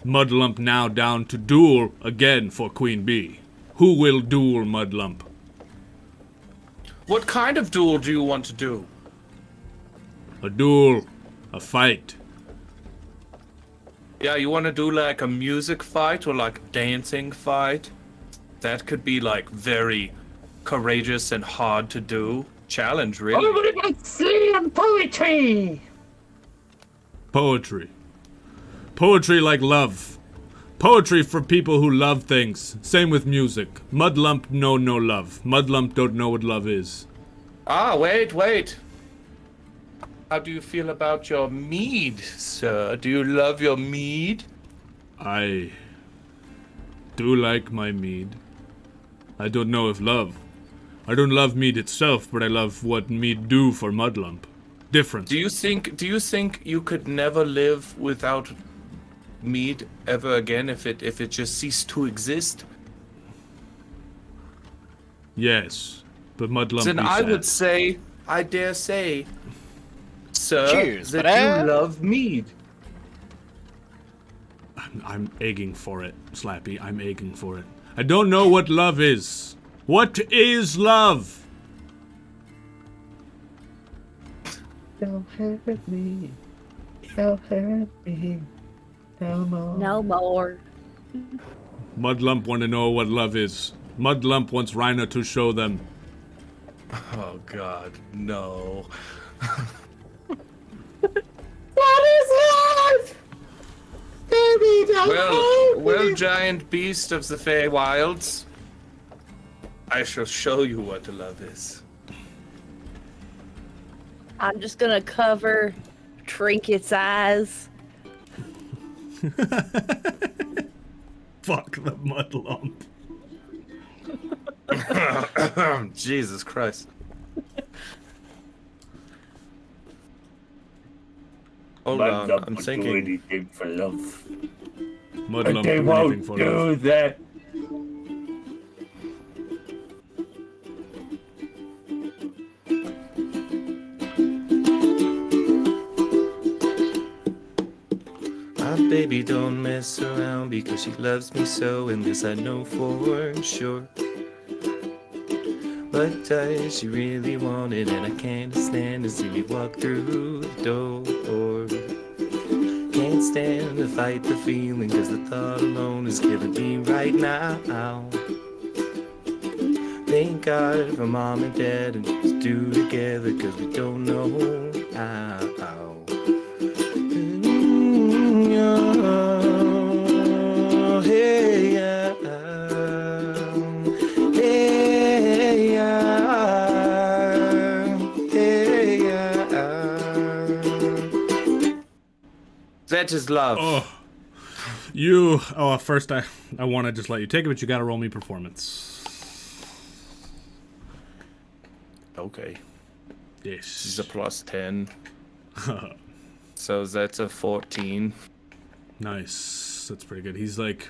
Mudlump now down to duel again for Queen Bee. Who will duel Mudlump? What kind of duel do you want to do? A duel. A fight. Yeah, you want to do like a music fight or like a dancing fight? That could be like very courageous and hard to do. Challenge, really. Oh, what about slam poetry? Poetry. Poetry like love. Poetry for people who love things. Same with music. Mudlump know no love. Mudlump don't know what love is. Ah, wait. How do you feel about your mead, sir? Do you love your mead? I do like my mead. I don't know if love. I don't love mead itself, but I love what mead do for Mudlump. Different. Do you think you could never live without mead ever again if it just ceased to exist? Yes, but Mudlump. Then I would say, I dare say, sir, Cheers, that brother. you love mead. I'm egging for it, Slappy. I'm egging for it. I don't know what love is. What is love? Don't hurt me. Don't hurt me. No more. No more. Mudlump want to know what love is. Mudlump wants Riener to show them. Oh God, no. What is love? Baby, don't Well, giant beast of the Feywilds, I shall show you what love is. I'm just gonna cover Trinket's eyes. Fuck the Mudlump. Jesus Christ. Hold on, I'm thinking. Do anything for love. Mudlump They do anything won't for do love. that. My baby don't mess around because she loves me so, and this I know for sure. But does she really want it? And I can't stand to see me walk through the door. Can't stand to fight the feeling, cause the thought alone is killing me right now. Thank God for mom and dad and do together, cause we don't know how. Hey, yeah. Hey, yeah. Hey, yeah. That is love. Oh. First I want to just let you take it, but you gotta roll me performance. Okay. Yes. This is a plus 10. So that's a 14. Nice. That's pretty good. He's like,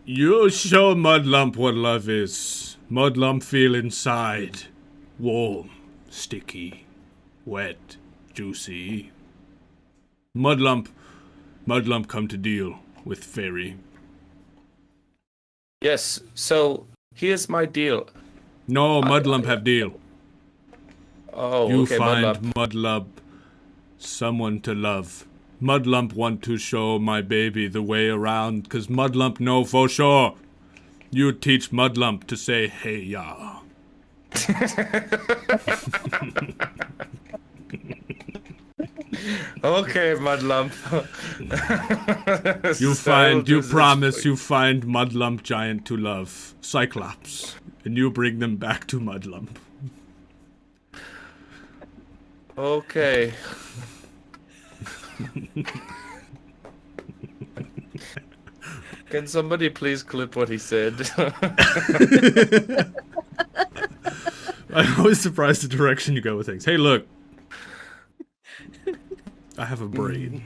you show Mudlump what love is. Mudlump feel inside. Warm, sticky, wet, juicy. Mudlump come to deal with Fairy. Yes, so here's my deal. No, Mudlump have deal. Oh, You okay, find Mudlump. Mudlump someone to love. Mudlump want to show my baby the way around, cause Mudlump know for sure. You teach Mudlump to say hey ya. Okay, Mudlump. You promise you find Mudlump giant to love, Cyclops, and you bring them back to Mudlump. Okay. Can somebody please clip what he said? I'm always surprised the direction you go with things. Hey, look. I have a brain.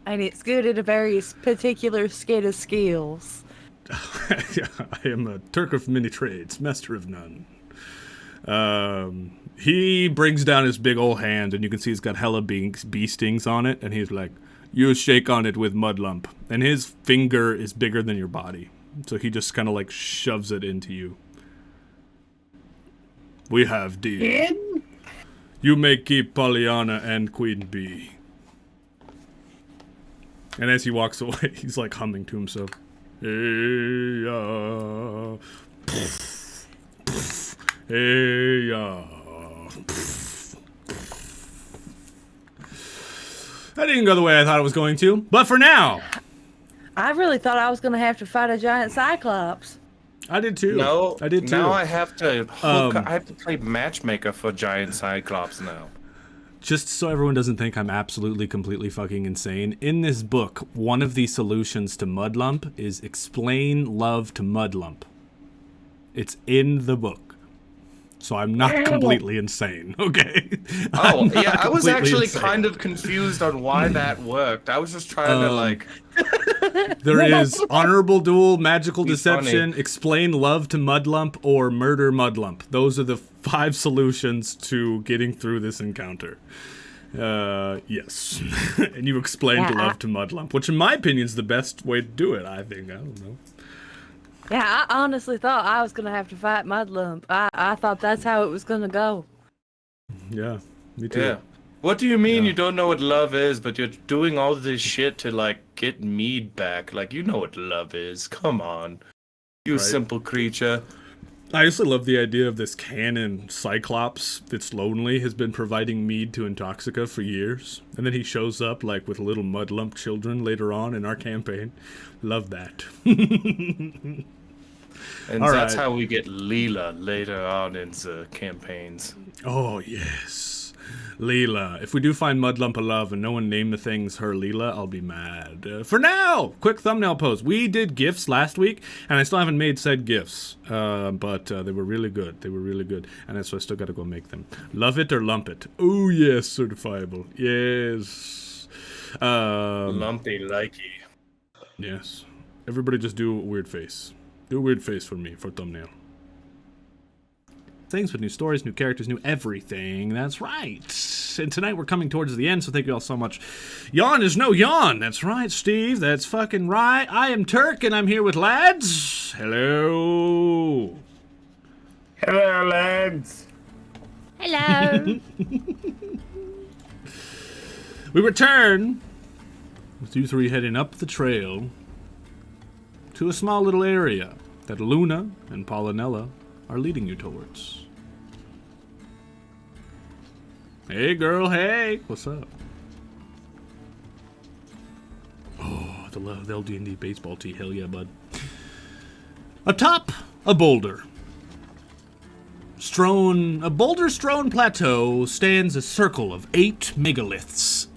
And it's good at a very particular set of skills. I am a Turk of many trades, master of none. He brings down his big old hand, and you can see he's got hella bee stings on it, and he's like, you shake on it with Mudlump. And his finger is bigger than your body. So he just kind of like shoves it into you. We have deal. You may keep Pollyanna and Queen Bee. And as he walks away, he's like humming to himself. Hey, ya. Hey, ya. That didn't go the way I thought it was going to. But for now. I really thought I was going to have to fight a giant cyclops. I did too. No, I did too. Now I have to I have to play matchmaker for giant cyclops now. Just so everyone doesn't think I'm absolutely, completely fucking insane, in this book, one of the solutions to Mudlump is explain love to Mudlump. It's in the book. So I'm not completely insane, okay? Oh, yeah, I was completely actually insane. kind of confused on why that worked. I was just trying to, like... There is honorable duel, magical Be deception, funny. explain love to Mudlump, or murder Mudlump. Those are the 5 solutions to getting through this encounter. Yes. And you explained love to Mudlump, which in my opinion is the best way to do it, I think. I don't know. Yeah, I honestly thought I was going to have to fight Mudlump. I thought that's how it was going to go. Yeah, me too. Yeah. What do you mean you don't know what love is, but you're doing all this shit to, like, get mead back? Like, you know what love is. Come on. You simple creature. I also love the idea of this canon Cyclops that's lonely has been providing mead to Intoxica for years. And then he shows up, like, with little Mudlump children later on in our campaign. Love that. And All that's right. how we get Leela later on in the campaigns. Oh, yes. Leela. If we do find Mudlump a love and no one named the things her Leela, I'll be mad. For now, quick thumbnail pose. We did GIFs last week, and I still haven't made said GIFs. But they were really good. They were really good. And so I still got to go make them. Love it or lump it? Oh, yes, certifiable. Yes. Lumpy likey. Yes. Everybody just do a weird face. Do a weird face for me, for thumbnail. Things with new stories, new characters, new everything. That's right. And tonight we're coming towards the end, so thank you all so much. Yawn is no yawn. That's right, Steve. That's fucking right. I am Turk, and I'm here with lads. Hello. Hello, lads. Hello. We return with you 3 heading up the trail to a small little area that Luna and Pollinella are leading you towards. Hey, girl, hey. What's up? Oh, the LD&D baseball tee. Hell yeah, bud. Atop a boulder. A boulder-strewn plateau stands a circle of 8 megaliths.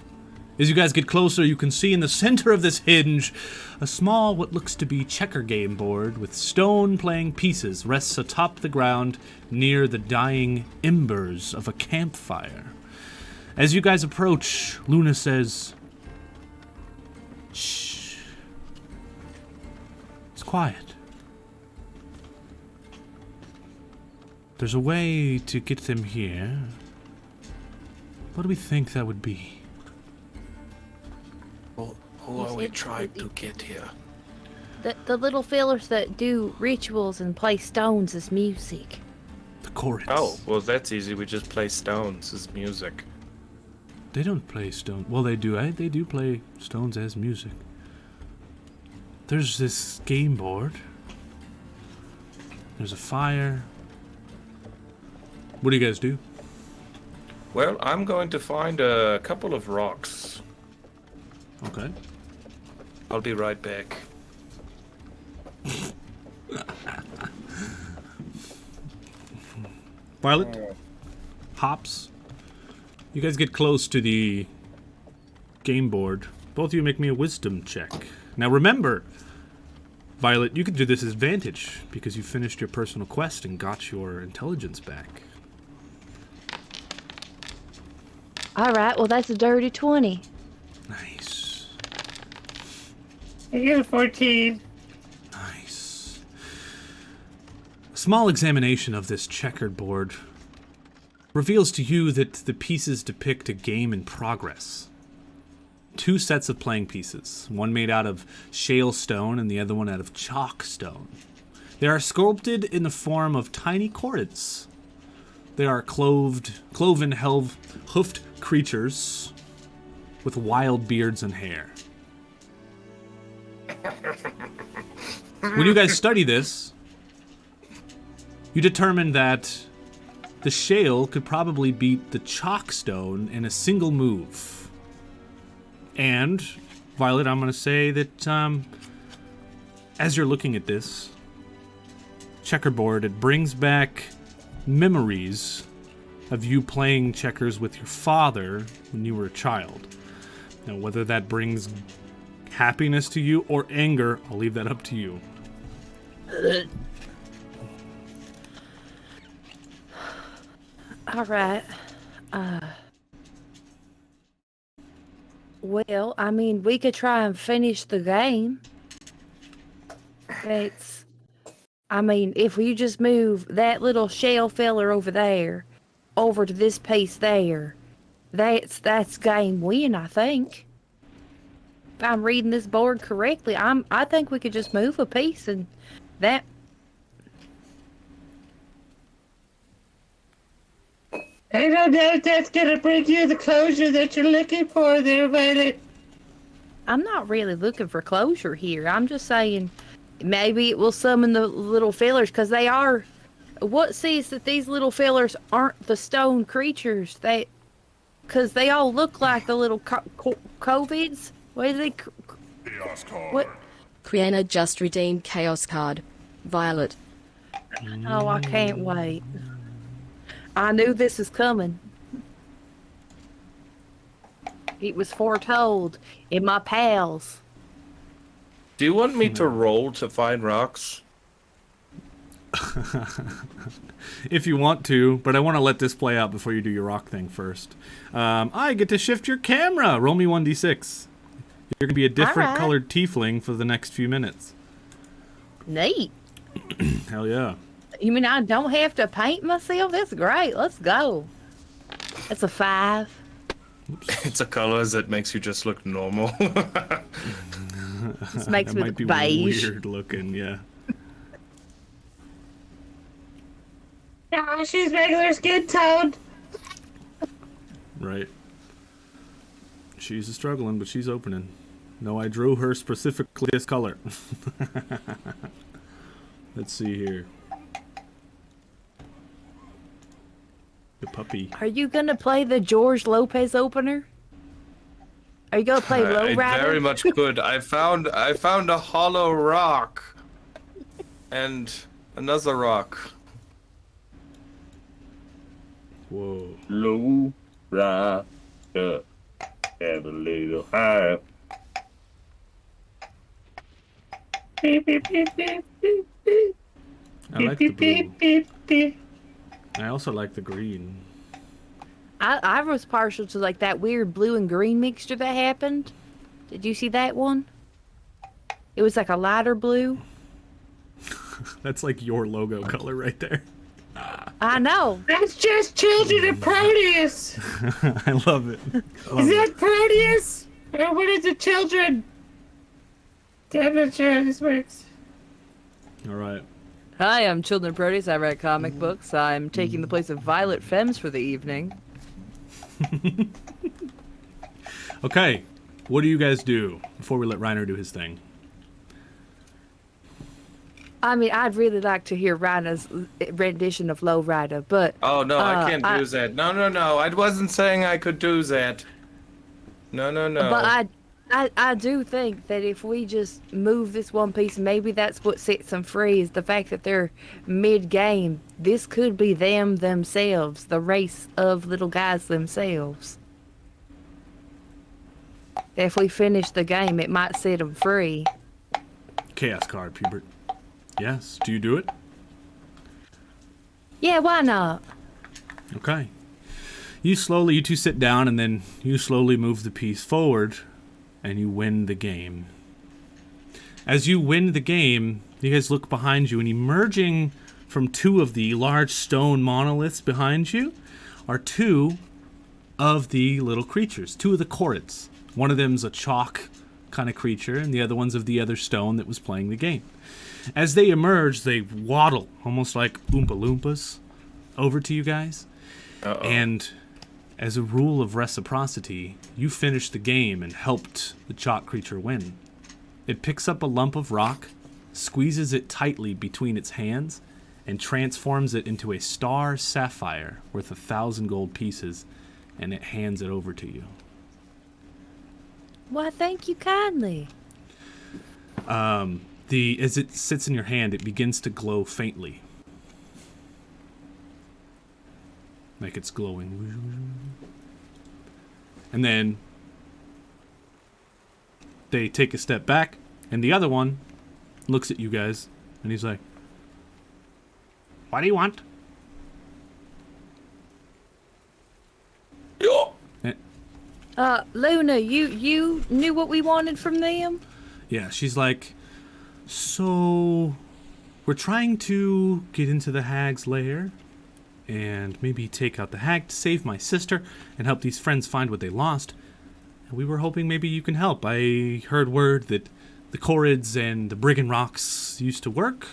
As you guys get closer, you can see in the center of this hinge a small, what looks to be checker game board with stone playing pieces rests atop the ground near the dying embers of a campfire. As you guys approach, Luna says, "Shh. It's quiet. There's a way to get them here. What do we think that would be?" Who are we trying to get here? The little fellers that do rituals and play stones as music. The chorus. Oh, well, that's easy. We just play stones as music. They don't play stone. Well, they do. They do play stones as music. There's this game board. There's a fire. What do you guys do? Well, I'm going to find a couple of rocks. Okay. I'll be right back. Violet, Hops, you guys get close to the game board. Both of you make me a wisdom check. Now remember, Violet, you can do this as advantage because you finished your personal quest and got your intelligence back. Alright, well that's a dirty 20. Nice. I get a 14. Nice. A small examination of this checkered board reveals to you that the pieces depict a game in progress. 2 sets of playing pieces, one made out of shale stone and the other one out of chalk stone. They are sculpted in the form of tiny chords. They are cloven, hoofed creatures with wild beards and hair. When you guys study this, you determine that the shale could probably beat the chalk stone in a single move. And, Violet, I'm going to say that as you're looking at this checkerboard, it brings back memories of you playing checkers with your father when you were a child. Now, whether that brings happiness to you or anger, I'll leave that up to you. Alright. Well, I mean, we could try and finish the game. I mean, if we just move that little shell feller over there, over to this piece there, that's game win, I think. If I'm reading this board correctly, I think we could just move a piece and that. I don't know if that's gonna bring you the closure that you're looking for there, Violet. I'm not really looking for closure here. I'm just saying maybe it will summon the little fellers, because they are. What says that these little fellers aren't the stone creatures? Because they all look like the little COVIDs. What is it? Chaos card. What? Riener just redeemed Chaos card. Violet. Oh, I can't wait. I knew this was coming. It was foretold in my pals. Do you want me to roll to find rocks? If you want to, but I want to let this play out before you do your rock thing first. I get to shift your camera. Roll me 1d6. You're going to be a different colored tiefling for the next few minutes. Neat. Hell yeah. You mean I don't have to paint myself? That's great. Let's go. That's a 5. It's a color that makes you just look normal. This makes That me might look be beige. weird looking, yeah. No, she's regular skin toned. Right. She's struggling, but she's opening. No, I drew her specifically this color. Let's see here. The puppy. Are you gonna play the George Lopez opener? Are you gonna play Low I Rider? very much could. I found a hollow rock. And another rock. Whoa. Low rider, have a little high. Beep, beep, beep, beep, beep, beep. I like the Beep, blue. beep, beep, beep. I also like the green. I was partial to like that weird blue and green mixture that happened. Did you see that one? It was like a lighter blue. That's like your logo color right there. I know. That's just children of Proteus. I love it. Is that Proteus? Or what is it, children? Damn it, sure this works. All right. Hi, I'm Children Proteus. I write comic books. I'm taking the place of Violet Femmes for the evening. Okay. What do you guys do before we let Riener do his thing? I mean, I'd really like to hear Rainer's rendition of Low Rider, but Oh no, I can't do that. No. I wasn't saying I could do that. No. But I do think that if we just move this one piece, maybe that's what sets them free, is the fact that they're mid-game. This could be them themselves, the race of little guys themselves. If we finish the game, it might set them free. Chaos card, Pubert. Yes. Do you do it? Yeah, why not? Okay. You two sit down, and then you slowly move the piece forward, and you win the game. As you win the game, you guys look behind you, and emerging from two of the large stone monoliths behind you are two of the little creatures, two of the Chorids. One of them's a chalk kind of creature, and the other one's of the other stone that was playing the game. As they emerge, they waddle, almost like Oompa Loompas, over to you guys. Uh-oh. And as a rule of reciprocity, you finish the game and helped the chalk creature win. It picks up a lump of rock, squeezes it tightly between its hands, and transforms it into a star sapphire worth 1,000 gold pieces, and it hands it over to you. Why, thank you kindly. As it sits in your hand, it begins to glow faintly. Like it's glowing. And then they take a step back, and the other one looks at you guys, and he's like, "What do you want?" Luna, you knew what we wanted from them? Yeah, she's like, "So, we're trying to get into the hag's lair and maybe take out the hag to save my sister and help these friends find what they lost. And we were hoping maybe you can help. I heard word that the Chorids and the Brigand Rocks used to work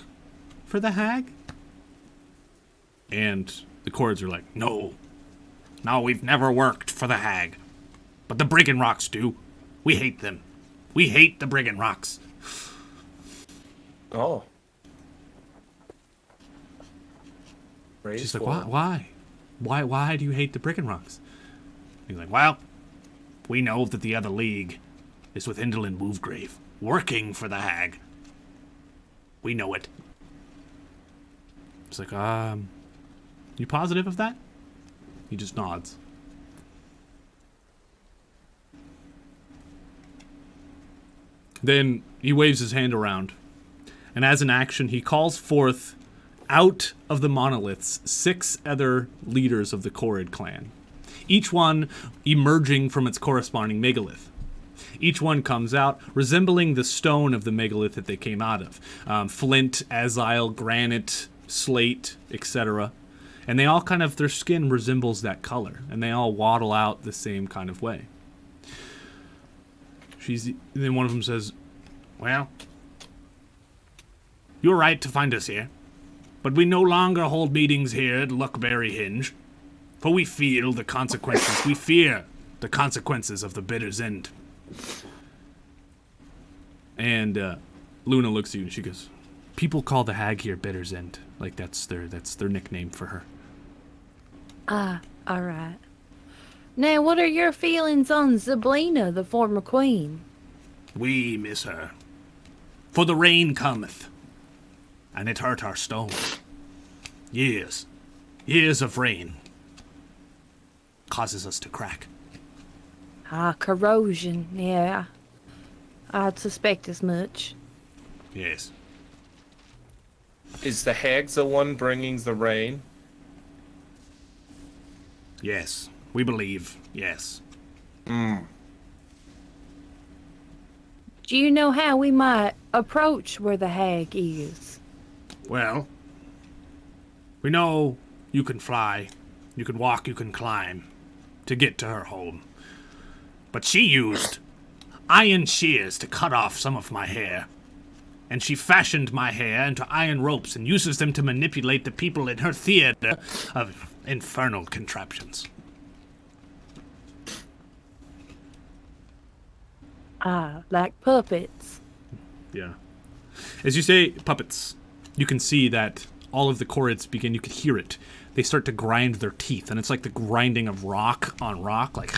for the hag." And the Chorids are like, No, we've never worked for the hag. But the Brigand Rocks do. We hate them. We hate the Brigand Rocks." Oh. She's like, Why? Why do you hate the Brigand Rocks? He's like, "Well, we know that the other league is with Indolin Movegrave, working for the hag. We know it." It's like, you positive of that? He just nods. Then he waves his hand around, and as an action, he calls forth out of the monoliths 6 other leaders of the Chorid clan, each one emerging from its corresponding megalith. Each one comes out resembling the stone of the megalith that they came out of. Flint, azile, granite, slate, etc. And they all kind of, their skin resembles that color, and they all waddle out the same kind of way. Then one of them says, "Well, you're right to find us here, but we no longer hold meetings here at Luckberry Hinge, for we feel the consequences. We fear the consequences of the Bitter's End." And Luna looks at you and she goes, "People call the hag here Bitter's End. Like that's their nickname for her." Ah, all right. Now, what are your feelings on Zablina, the former queen? We miss her. For the rain cometh, and it hurt our stone. Years of rain causes us to crack. Ah, corrosion, yeah. I'd suspect as much. Yes. Is the hag the one bringing the rain? Yes. We believe, yes. Do you know how we might approach where the hag is? Well, we know you can fly, you can walk, you can climb to get to her home. But she used iron shears to cut off some of my hair. And she fashioned my hair into iron ropes and uses them to manipulate the people in her theater of infernal contraptions. Ah, like puppets. Yeah. As you say puppets, you can see that all of the chords begin, you can hear it. They start to grind their teeth, and it's like the grinding of rock on rock, like,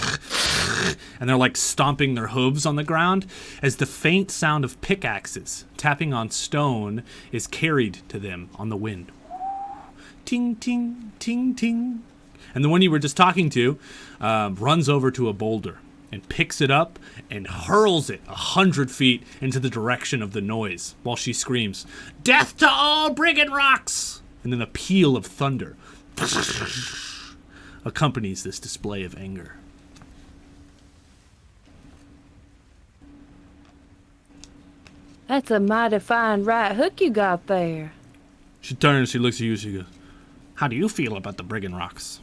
and they're like stomping their hooves on the ground as the faint sound of pickaxes tapping on stone is carried to them on the wind. Ting, ting, ting, ting. And the one you were just talking to runs over to a boulder and picks it up and hurls it 100 feet into the direction of the noise while she screams, "Death to all brigand rocks!" And then a peal of thunder accompanies this display of anger. That's a mighty fine right hook you got there. She turns, she looks at you, she goes, "How do you feel about the brigand rocks?"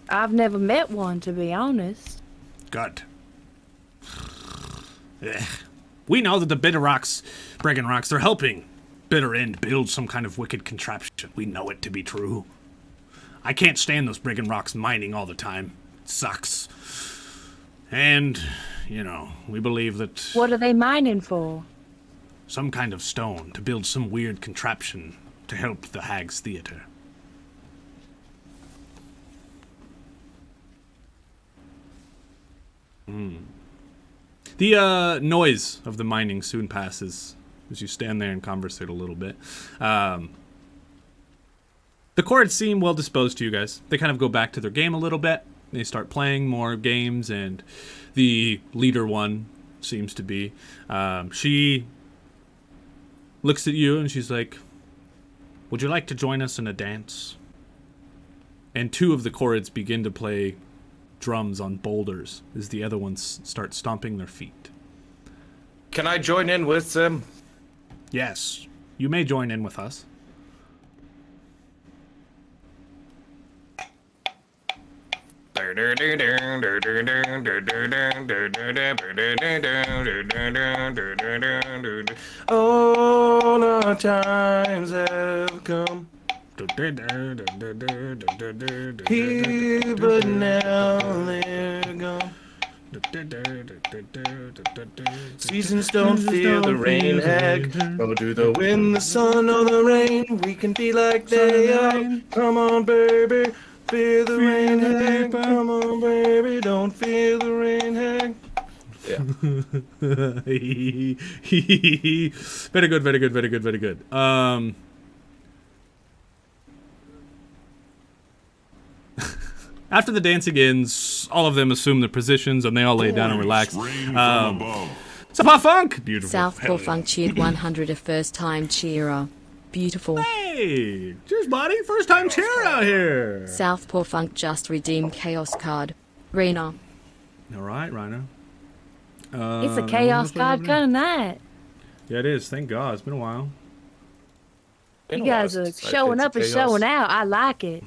I've never met one, to be honest. Good. Ugh. We know that the brigand rocks, they're helping Bitter End build some kind of wicked contraption. We know it to be true. I can't stand those brigand rocks mining all the time. It sucks. And, we believe that What are they mining for? some kind of stone to build some weird contraption to help the Hag's Theater. The noise of the mining soon passes as you stand there and conversate a little bit. The chords seem well disposed to you guys. They kind of go back to their game a little bit. They start playing more games, and the leader one seems to be. She looks at you and she's like, "Would you like to join us in a dance?" And two of the chords begin to play drums on boulders as the other ones start stomping their feet. Can I join in with them? Yes, you may join in with us. All our times have come here, but now they're gone. Seasons don't feel the rain, hag. Oh, do the wind, the sun, or the rain. We can be like they are. Come on, baby. Feel the rain, hag. Come on, baby. Don't feel the rain, hag. Yeah. Very good, very good, very good, very good. After the dancing ends, all of them assume their positions and they all lay down and relax. Southpaw Funk! Beautiful. Southpaw Funk cheered 100 a first time cheerer. Beautiful. Hey! Cheers, buddy. First time cheer out here. Southpaw Funk just redeemed Chaos card. Riener. All right, Rhino. It's a chaos card kind of night. Yeah, it is. Thank God. It's been a while. You guys are showing up and showing out. I like it.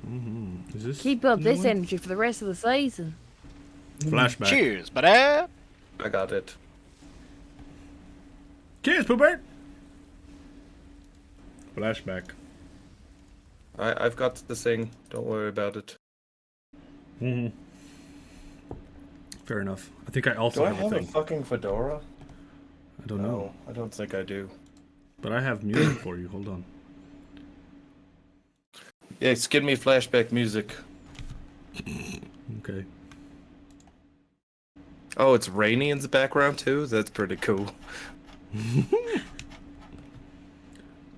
Mm-hmm. Is this Keep up this energy for the rest of the season. Flashback. Cheers, buddy. I got it. Cheers, Poobert. Flashback. I've got the thing. Don't worry about it. Mm-hmm. Fair enough. I think I also Do I have have a a thing. fucking fedora? I don't know. No, I don't think I do. But I have music for you. Hold on. Yes, give me flashback music. Okay. Oh, it's rainy in the background too? That's pretty cool.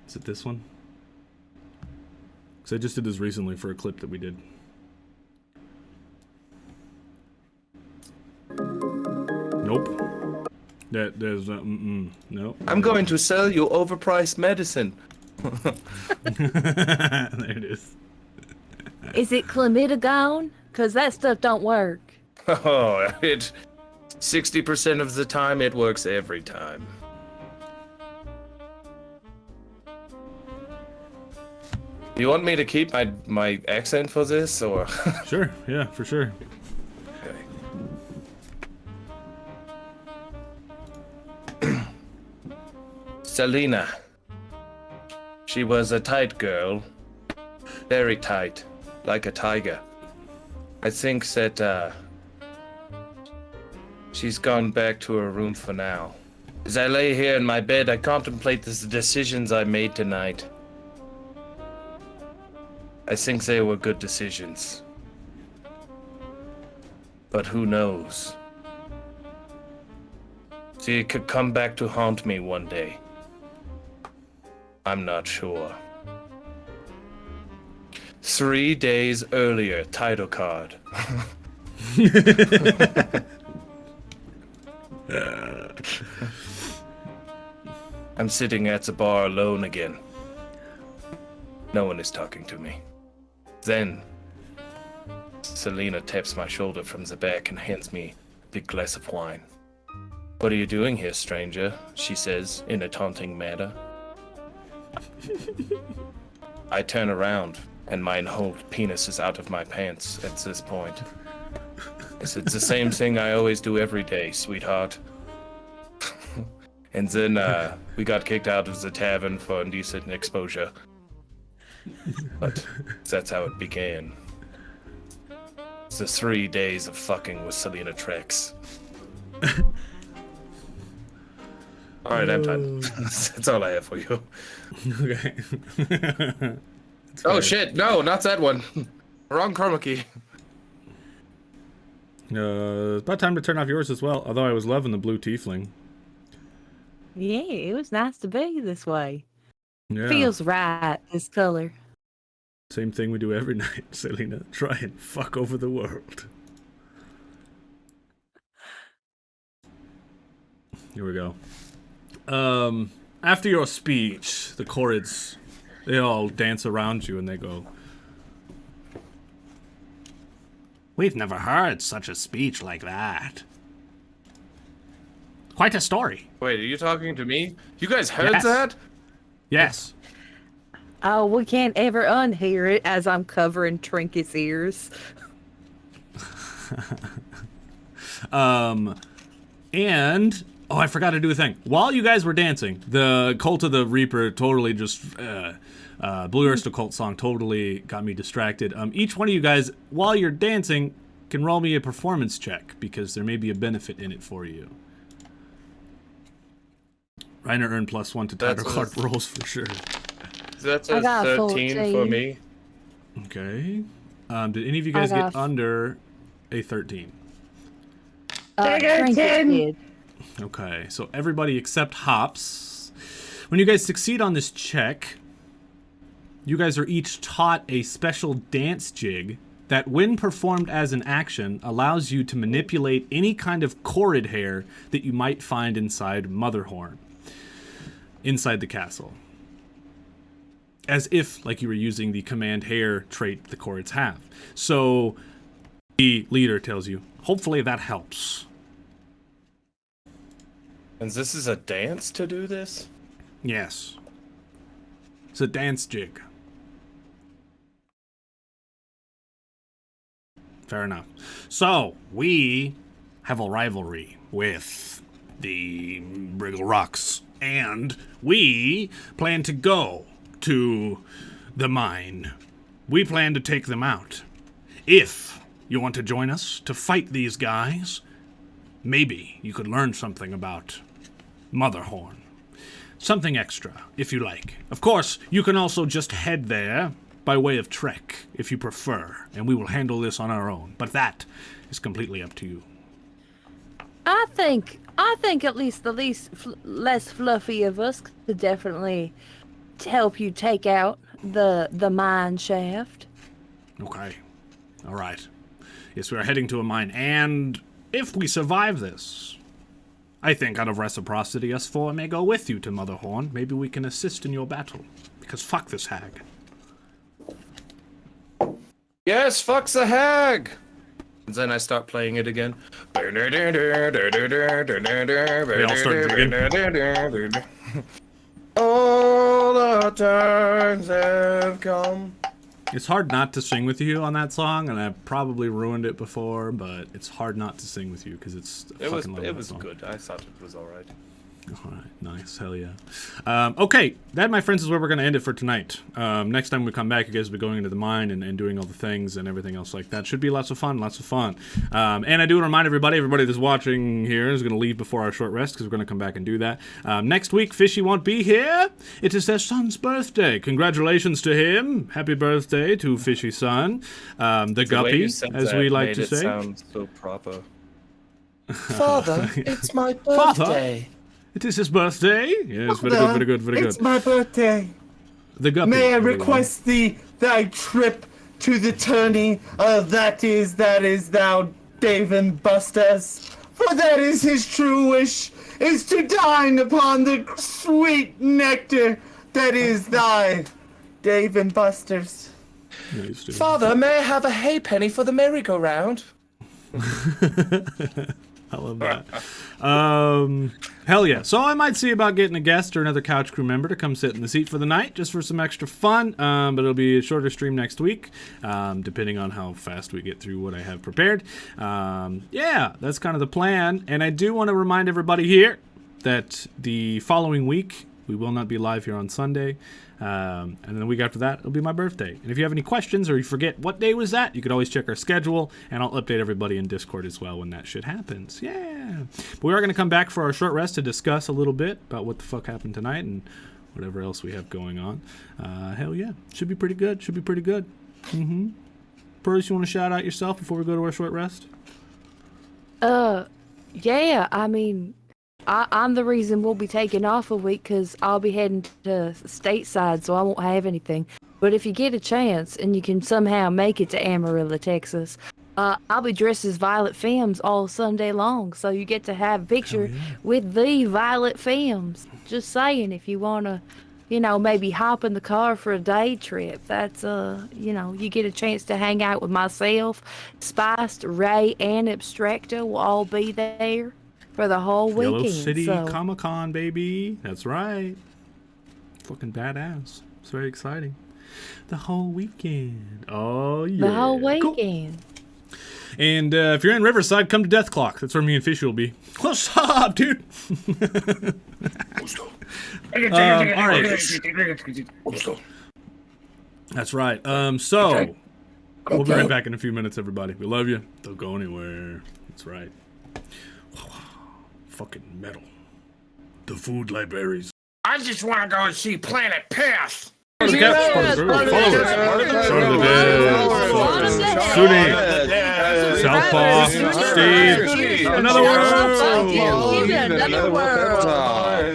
Is it this one? Because I just did this recently for a clip that we did. Nope. There's no. I'm going to sell you overpriced medicine. There it is. Is it chlamydia? Because that stuff don't work. Oh, 60% of the time it works every time. You want me to keep my accent for this, or? Sure, yeah, for sure. Okay. Selena. She was a tight girl. Very tight. Like a tiger. I think that, she's gone back to her room for now. As I lay here in my bed, I contemplate the decisions I made tonight. I think they were good decisions. But who knows? See, it could come back to haunt me one day. I'm not sure. 3 days earlier, title card. I'm sitting at the bar alone again. No one is talking to me. Then, Selena taps my shoulder from the back and hands me a big glass of wine. What are you doing here, stranger? She says, in a taunting manner. I turn around, and my whole penis is out of my pants at this point. It's the same thing I always do every day, sweetheart. And then, we got kicked out of the tavern for indecent exposure. But that's how it began. It's the 3 days of fucking with Selena Trex. Alright, I'm done. That's all I have for you. Okay. Oh shit, no, not that one. Wrong chroma key. It's about time to turn off yours as well, although I was loving the blue tiefling. Yeah, it was nice to be this way. Yeah. Feels right, this color. Same thing we do every night, Selena. Try and fuck over the world. Here we go. After your speech, the Chorids, they all dance around you and they go, "We've never heard such a speech like that. Quite a story." Wait, are you talking to me? You guys heard Yes. that? Yes. Oh, we can't ever unhear it as I'm covering Trinket's ears. And oh, I forgot to do a thing. While you guys were dancing, the Cult of the Reaper totally just Blue Oyster Cult song totally got me distracted. Each one of you guys, while you're dancing, can roll me a performance check because there may be a benefit in it for you. Riener earned +1 to title card rolls for sure. That's I a got 13 for 14. me. Okay. Did any of you guys I get got- under a 13? I got Trinket 10. did. Okay, so everybody except Hops. When you guys succeed on this check, you guys are each taught a special dance jig that, when performed as an action, allows you to manipulate any kind of Chorid hair that you might find inside Motherhorn, inside the castle. As if, like, you were using the command hair trait the Chorids have. So, the leader tells you, hopefully that helps. And this is a dance to do this? Yes. It's a dance jig. Fair enough. So, we have a rivalry with the Briggle Rocks, and we plan to go to the mine. We plan to take them out. If you want to join us to fight these guys, maybe you could learn something about Motherhorn. Something extra, if you like. Of course, you can also just head there by way of trek, if you prefer, and we will handle this on our own. But that is completely up to you. I think at least the less fluffy of us could definitely help you take out the mine shaft. Okay. All right. Yes, we are heading to a mine, and if we survive this, I think out of reciprocity, us four may go with you to Motherhorn. Maybe we can assist in your battle, because fuck this hag. Yes, fuck's a hag! And then I start playing it again. They all start drinking. All the times have come. It's hard not to sing with you on that song, and I've probably ruined it before, but it's hard not to sing with you because it's It was song. good. I thought it was alright. All right, nice, hell yeah. Okay, that, my friends, is where we're going to end it for tonight. Next time we come back, you guys will be going into the mine and doing all the things and everything else like that. Should be lots of fun, and I do want to remind everybody that's watching here is going to leave before our short rest, because we're going to come back and do that. Next week, Fishy won't be here. It is their son's birthday. Congratulations to him. Happy birthday to Fishy's son, the Guppy, as we like to say. Sounds so proper. Father, it's my birthday. Father? It is his birthday. Yes, very good. It's my birthday. The Guppy. May I request thy trip to the tourney? That is thou Dave and Busters. For that is his true wish, is to dine upon the sweet nectar that is thy Dave and Busters. Nice, dude. Father, may I have a halfpenny for the merry-go-round? I love that. Hell yeah. So I might see about getting a guest or another couch crew member to come sit in the seat for the night, just for some extra fun. But it'll be a shorter stream next week, depending on how fast we get through what I have prepared. Yeah, that's kind of the plan. And I do want to remind everybody here that the following week, we will not be live here on Sunday. And then the week after that, it'll be my birthday. And if you have any questions or you forget what day was that, you could always check our schedule, and I'll update everybody in Discord as well when that shit happens. Yeah. But we are going to come back for our short rest to discuss a little bit about what the fuck happened tonight and whatever else we have going on. Hell yeah. Should be pretty good. Mm-hmm. Perilous, you want to shout out yourself before we go to our short rest? Yeah, I mean, I'm the reason we'll be taking off a week, because I'll be heading to stateside, so I won't have anything. But if you get a chance and you can somehow make it to Amarillo, Texas, I'll be dressed as Violet Femmes all Sunday long, so you get to have a picture with the Violet Femmes. Just saying, if you want to, maybe hop in the car for a day trip, that's, you get a chance to hang out with myself, Spiced, Ray, and Abstractor will all be there for the whole weekend. Yellow City Comic-Con, baby. That's right. Fucking badass. It's very exciting. The whole weekend. Oh, yeah. The whole weekend. Cool. And if you're in Riverside, come to Death Clock. That's where me and Fishy will be. What's up, dude? All right. That's right. So, we'll be right back in a few minutes, everybody. We love you. Don't go anywhere. That's right. Fucking metal. The food libraries. I just want to go and see Planet Past. Shooting. Southpaw. Steve. Another world.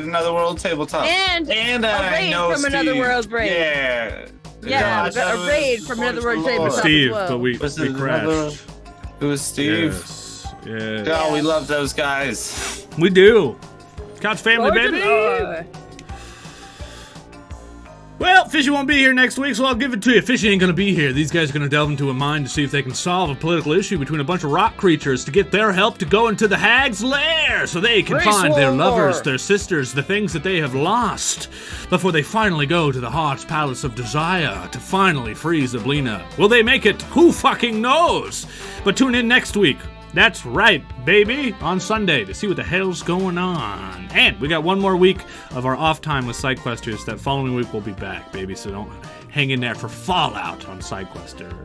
Another world tabletop. And a raid from another world raid. Yeah. Yeah, a raid from another world tabletop. Steve, as well. but we crashed. It was Steve. Yes. Oh, we love those guys. We do. Couch family, baby. Well, Fishy won't be here next week, so I'll give it to you. Fishy ain't gonna be here. These guys are gonna delve into a mine to see if they can solve a political issue between a bunch of rock creatures to get their help to go into the hag's lair so they can find their lovers, their sisters, the things that they have lost before they finally go to the Heart's Palace of Desire to finally free Zablina. Will they make it? Who fucking knows? But tune in next week. That's right, baby, on Sunday to see what the hell's going on. And we got one more week of our off time with SideQuesters. That following week we'll be back, baby, so don't hang in there for Fallout on SideQuester.